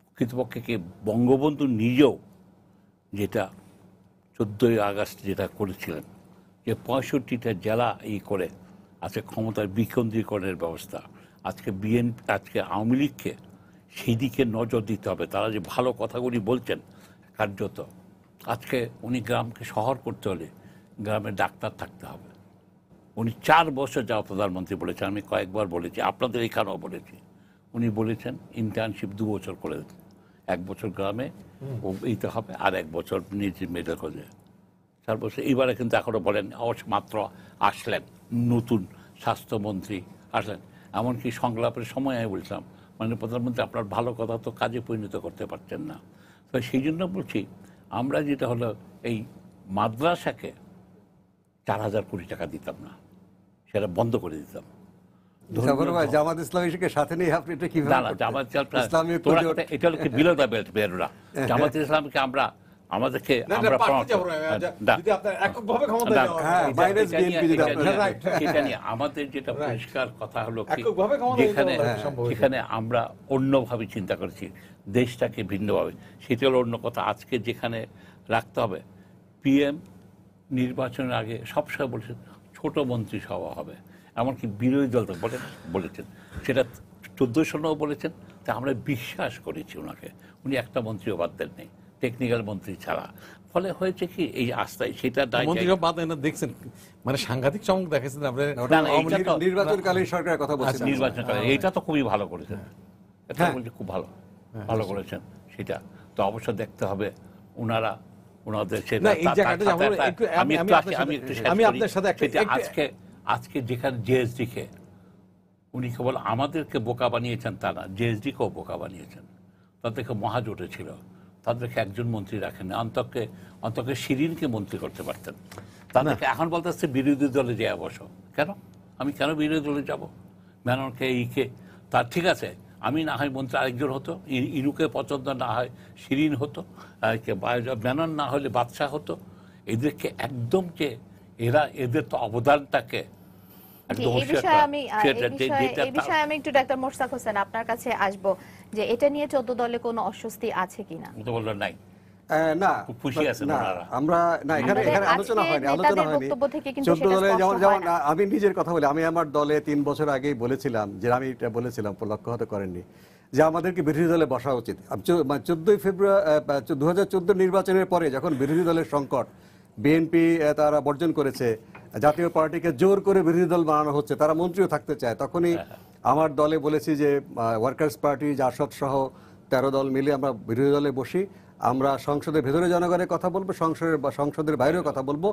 প্রকৃতপক্ষে কি বঙ্গবন্ধু নিজেও যেটা 14ই আগস্ট যেটা করেছিলেন, যে 65টা জেলা করে আজকে ক্ষমতার বিকেন্দ্রীকরণের ব্যবস্থা, আজকে বিএনপি আজকে আওয়ামী লীগকে সেই দিকে নজর দিতে হবে। তারা যে ভালো কথাগুলি বলছেন কার্যত, আজকে উনি গ্রামকে শহর করতে হলে গ্রামে ডাক্তার থাকতে হবে। উনি 4 বছর যাওয়া প্রধানমন্ত্রী বলেছেন, আমি কয়েকবার বলেছি, আপনাদের এখানেও বলেছি। উনি বলেছেন ইন্টার্নশিপ 2 বছর করে, 1 বছর গ্রামে এইতে হবে আর 1 বছর নিজের মেডিকেল কলেজে। 4 বছর। এইবারে কিন্তু এখনও বলেন মাত্র আসলেন নতুন স্বাস্থ্যমন্ত্রী আসলেন, এমনকি সংলাপের সময় আমি বলছিলাম মানে প্রধানমন্ত্রী আপনার ভালো কথা তো কাজে পরিণত করতে পারছেন না। তো সেই জন্য বলছি আমরা যেটা হলো এই মাদ্রাসাকে 4,000 কোটি টাকা দিতাম না, সেটা বন্ধ করে দিতাম। জামাত ইসলামীকে সাথে নিয়ে আপনি এটা কিভাবে? এটা হলো বিলো দ্য বেল্ট বেরোরা। জামাত ইসলামকে আমরা আমাদেরকে আমাদের যেটা পরিষ্কার কথা হলো যেখানে আমরা অন্যভাবে চিন্তা করেছি দেশটাকে ভিন্নভাবে, সেটা হলো অন্য কথা। আজকে যেখানে রাখতে হবে, পিএম নির্বাচনের আগে সবসময় বলেছেন ছোট মন্ত্রিসভা হবে, এমনকি বিরোধী দল তো বলেছেন, সেটা 14 সালেও বলেছেন। তা আমরা বিশ্বাস করেছি ওনাকে, উনি একটা মন্ত্রীও বাদ দেন নেই, টেকনিক্যাল মন্ত্রী ছাড়া। ফলে হয়েছে কি এই আস্থায় সেটা দেখছেন মানে সাংঘাতিক চমক দেখেছেন নির্বাচনকালীন সরকারের কথা বলছেন, নির্বাচনকালে এইটা তো খুবই ভালো করেছেন, এটা বলছে খুব ভালো ভালো করেছেন। সেটা তো অবশ্য দেখতে হবে ওনারা ওনাদের আজকে যেখানে জেএসডিকে উনি কেবল আমাদেরকে বোকা বানিয়েছেন তা না, জেএসডিকেও বোকা বানিয়েছেন। তাদেরকে মহাজোটে ছিল, তাদেরকে একজন মন্ত্রী রাখেন, অন্তকে শিরিনকে মন্ত্রী করতে পারতেন। তাদেরকে এখন বলতেছে বিরোধী দলে যেয়ে বসো। কেন? আমি কেন বিরোধী দলে যাব? মেননকে ইকে তার ঠিক আছে, আমি না হয় মন্ত্রী আরেকজন হতো, ইনুকে পছন্দ না হয় শিরিন হতো, মেনন না হলে বাদশাহ হতো। এদেরকে একদম যে এরা এদের তো অবদানটাকে এই বিষয়ে আমি একটু ডাক্তার মোশতাক হোসেন আপনার কাছে আসবো, যে এটা নিয়ে 14 দলে কোনো অস্বস্তি আছে কিনা? বললেন নাই না, আমরা না এখানে আলোচনা হয়নি। 14 দলে যেমন আমি নিজের কথা বলি, আমি আমার দলে 3 বছর আগেই বলেছিলাম, যে আমি এটা বলেছিলাম, লক্ষ্য হতে করেননি, যে আমাদেরকে বিরোধী দলে বসা উচিত। 14 ফেব্রুয়ারি 2014 নির্বাচনের পরে যখন বিরোধী দলের সংকট, বিএনপি তারা বর্জন করেছে, জাতীয় পার্টিকে জোর করে বিরোধী দল বানানো হচ্ছে, তারা মন্ত্রীও থাকতে চায়, তখনই আমার দলে বলেছি যে ওয়ার্কার্স পার্টি, জাসদ সহ 13 দল মিলে আমরা বিরোধী দলে বসি, আমরা সংসদের ভেতরে জনগণের কথা বলবো, সংসদের বাইরেও কথা বলবো,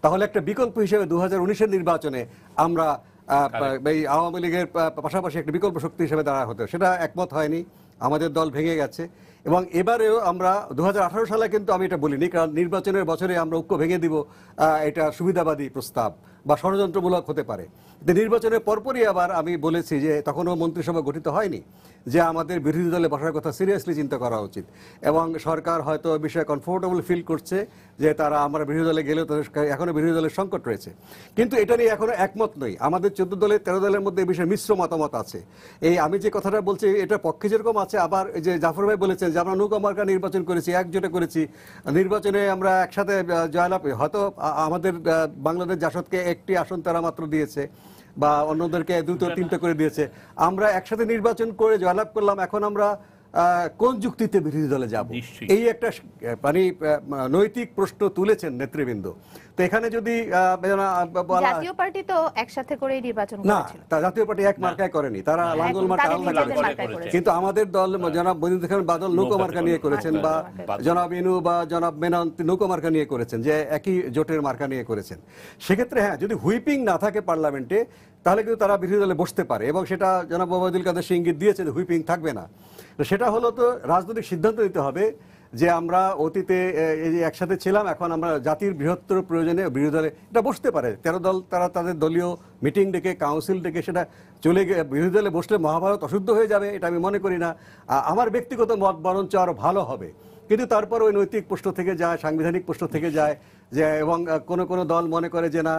তাহলে একটা বিকল্প হিসেবে 2019-এর নির্বাচনে আমরা এই আওয়ামী লীগের পাশাপাশি একটা বিকল্প শক্তি হিসেবে দাঁড়া হতো, সেটা একমত হয়নি, আমাদের দল ভেঙে গেছে। এবং এবারেও আমরা 2018 সালে কিন্তু আমি এটা বলিনি, কারণ নির্বাচনের বছরে আমরা ঐক্য ভেঙে দিব, এটা সুবিধাবাদী প্রস্তাব বা ষড়যন্ত্রমূলক হতে পারে। নির্বাচনের পরপরই আবার আমি বলেছি যে তখনও মন্ত্রিসভা গঠিত হয়নি, যে আমাদের বিরোধী দলে বসার কথা সিরিয়াসলি চিন্তা করা উচিত। এবং সরকার হয়তো বিষয়ে কমফোর্টেবল ফিল করছে যে তারা আমরা বিরোধী দলে গেলেও তাদের এখনো বিরোধী দলের সংকট রয়েছে, কিন্তু এটা নিয়ে এখনো একমত নই। আমাদের 14 দলের 13 দলের মধ্যে এই বিষয়ে মিশ্র মতামত আছে। এই আমি যে কথাটা বলছি এটার পক্ষে যেরকম আছে, আবার যে জাফর ভাই বলেছেন যে আমরা নৌকা মার্কা নির্বাচন করেছি, একজোটে করেছি, নির্বাচনে আমরা একসাথে জয়লাভ, হয়তো আমাদের বাংলাদেশ জাসদকে একটি আসন তারা মাত্র দিয়েছে বা অন্যদেরকে 2-3টা করে দিয়েছে, আমরা একসাথে নির্বাচন করে জয়লাভ করলাম। এখন আমরা কোন যুক্তিতে বিরোধী দলে যাব, এই একটা মানে নৈতিক প্রশ্ন তুলেছেন নেতৃবৃন্দ। তো এখানে যদি জাতীয় পার্টি তো একসাথে করে নির্বাচন না, করেছিল, জাতীয় পার্টি এক মার্কায় করেনি, তারা লাঙ্গল মার্কা, কিন্তু আমাদের দল জনাব মনিরুদ্দিন খান বাদল নৌকা মার্কা নিয়ে করেছেন, বা জনাব ইনু বা জনাব মেনন নৌকা মার্কা নিয়ে করেছেন, যে একই জোটের মার্কা নিয়ে করেছেন। সেক্ষেত্রে হ্যাঁ, যদি হুইপিং না থাকে পার্লামেন্টে তাহলে কিন্তু তারা বিরোধী দলে বসতে পারে, এবং সেটা জনাব ওবায়দুল কাদের ইঙ্গিত দিয়েছে যে হুইপিং থাকবে না। তো সেটা হলো তো রাজনৈতিক সিদ্ধান্ত নিতে হবে যে আমরা অতীতে এই যে একসাথে ছিলাম, এখন আমরা জাতির বৃহত্তর প্রয়োজনে বিরোধী দলে এটা বসতে পারে। 13 দল তারা তাদের দলীয় মিটিং ডেকে, কাউন্সিল ডেকে সেটা চলে গিয়ে বিরোধী দলে বসলে মহাভারত অশুদ্ধ হয়ে যাবে, এটা আমি মনে করি না। আমার ব্যক্তিগত মত বরঞ্চ আরো ভালো হবে, কিন্তু তারপর ওই নৈতিক প্রশ্ন থেকে যায়, সাংবিধানিক প্রশ্ন থেকে যায়, যে এবং কোনো কোনো দল মনে করে যে না,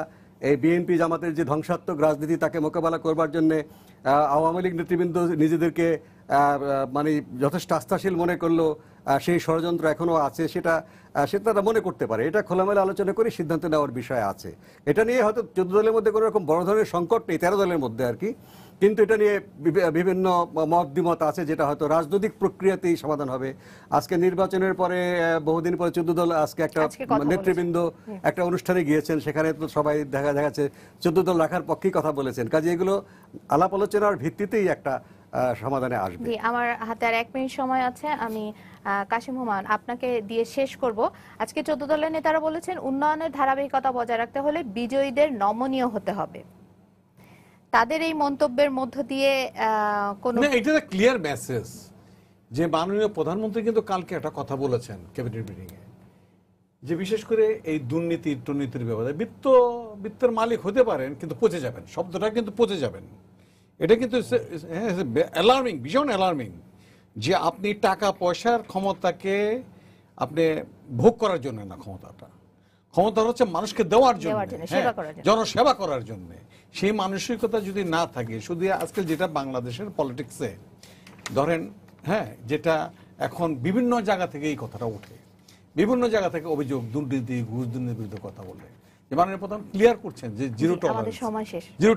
এই বিএনপি জামাতের যে ধ্বংসাত্মক রাজনীতি তাকে মোকাবেলা করবার জন্য আওয়ামী লীগ নেতৃবৃন্দ নিজেদেরকে মানে যথেষ্ট আস্থাশীল মনে করলো, সেই ষড়যন্ত্র এখনো আছে, সেটা তারা মনে করতে পারে। এটা খোলামেলা আলোচনা করে সিদ্ধান্ত নেওয়ার বিষয় আছে। এটা নিয়ে হয়তো 14 দলের মধ্যে কোনো রকম বড় ধরনের সংকট নেই, 13 দলের মধ্যে আর কি, কিন্তু এটা নিয়ে বিভিন্ন মত দ্বিমত আছে, যেটা হয়তো রাজনৈতিক প্রক্রিয়াতেই সমাধান হবে। আজকে নির্বাচনের পরে বহুদিন পরে 14 দল আজকে একটা নেতৃবৃন্দ একটা অনুষ্ঠানে গিয়েছেন, সেখানে তো সবাই দেখা যাচ্ছে 14 দল রাখার পক্ষেই কথা বলেছেন। কাজে এগুলো আলাপ আলোচনার ভিত্তিতেই একটা সমাধানে আসবে। জি, আমার হাতে আর 1 মিনিট সময় আছে, আমি কাশিম হুমায়ুন আপনাকে দিয়ে শেষ করব। আজকে 14 দলের নেতারা বলেছেন উন্নয়নের ধারাবাহিকতা বজায় রাখতে হলে বিজয়ীদের নমনীয় হতে হবে। তাদের এই মন্তব্যের মধ্য দিয়ে কোন না, এটা একটা ক্লিয়ার মেসেজ যে মাননীয় প্রধানমন্ত্রী কিন্তু কালকে একটা কথা বলেছেন ক্যাবিনেট মিটিং এ, যে বিশেষ করে এই দুর্নীতির ব্যাপারে বিত্তের মালিক হতে পারেন কিন্তু পচে যাবেন, শব্দটা কিন্তু পচে যাবেন। এটা কিন্তু অ্যালার্মিং, ভীষণ অ্যালার্মিং, যে আপনি টাকা পয়সার ক্ষমতাকে আপনি ভোগ করার জন্য না, ক্ষমতা হচ্ছে মানুষকে দেওয়ার জন্য, জনসেবা করার জন্য। সেই মানসিকতা যদি না থাকে, শুধু আজকে যেটা বাংলাদেশের পলিটিক্সে ধরেন, হ্যাঁ, যেটা এখন বিভিন্ন জায়গা থেকে এই কথাটা ওঠে, বিভিন্ন জায়গা থেকে অভিযোগ, দুর্নীতি, ঘুষ দুর্নীতির বিরুদ্ধে কথা বলে, যে মাননীয় প্রধান ক্লিয়ার করছেন যে জিরো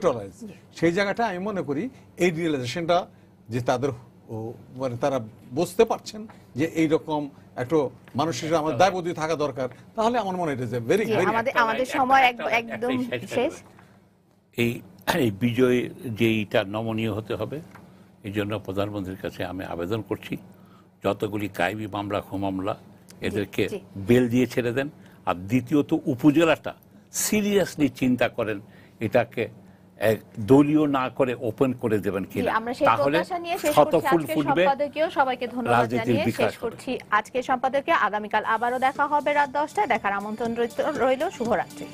টলারেন্স। সেই জায়গাটা আমি মনে করি এই রিয়েলাইজেশনটা যে তাদের মানে তারা বুঝতে পারছেন যে এইরকম একটা মানুষের আমার দায়বদ্ধ থাকা দরকার, তাহলে আমার মনে হয় ভেরি আমাদের সময় একদম শেষ। এই বিজয় যেইটা নমনীয় হতে হবে, এই জন্য প্রধানমন্ত্রীর কাছে আমি আবেদন করছি, যতগুলি কায়েমি মামলা, মামলা, এদেরকে বেল দিয়ে ছেড়ে দেন। আর দ্বিতীয়ত উপজেলাটা সিরিয়াসলি চিন্তা করেন, এটাকে দলীয় না করে ওপেন করে দেবেন কিনা, তাহলে শতফুল ফুটবে। সবাইকে ধন্যবাদ জানিয়ে শেষ করছি আজকের সম্পাদকীয়। আগামীকাল আবারও দেখা হবে রাত 10টায়। দেখার আমন্ত্রণ রইল। শুভরাত্রি।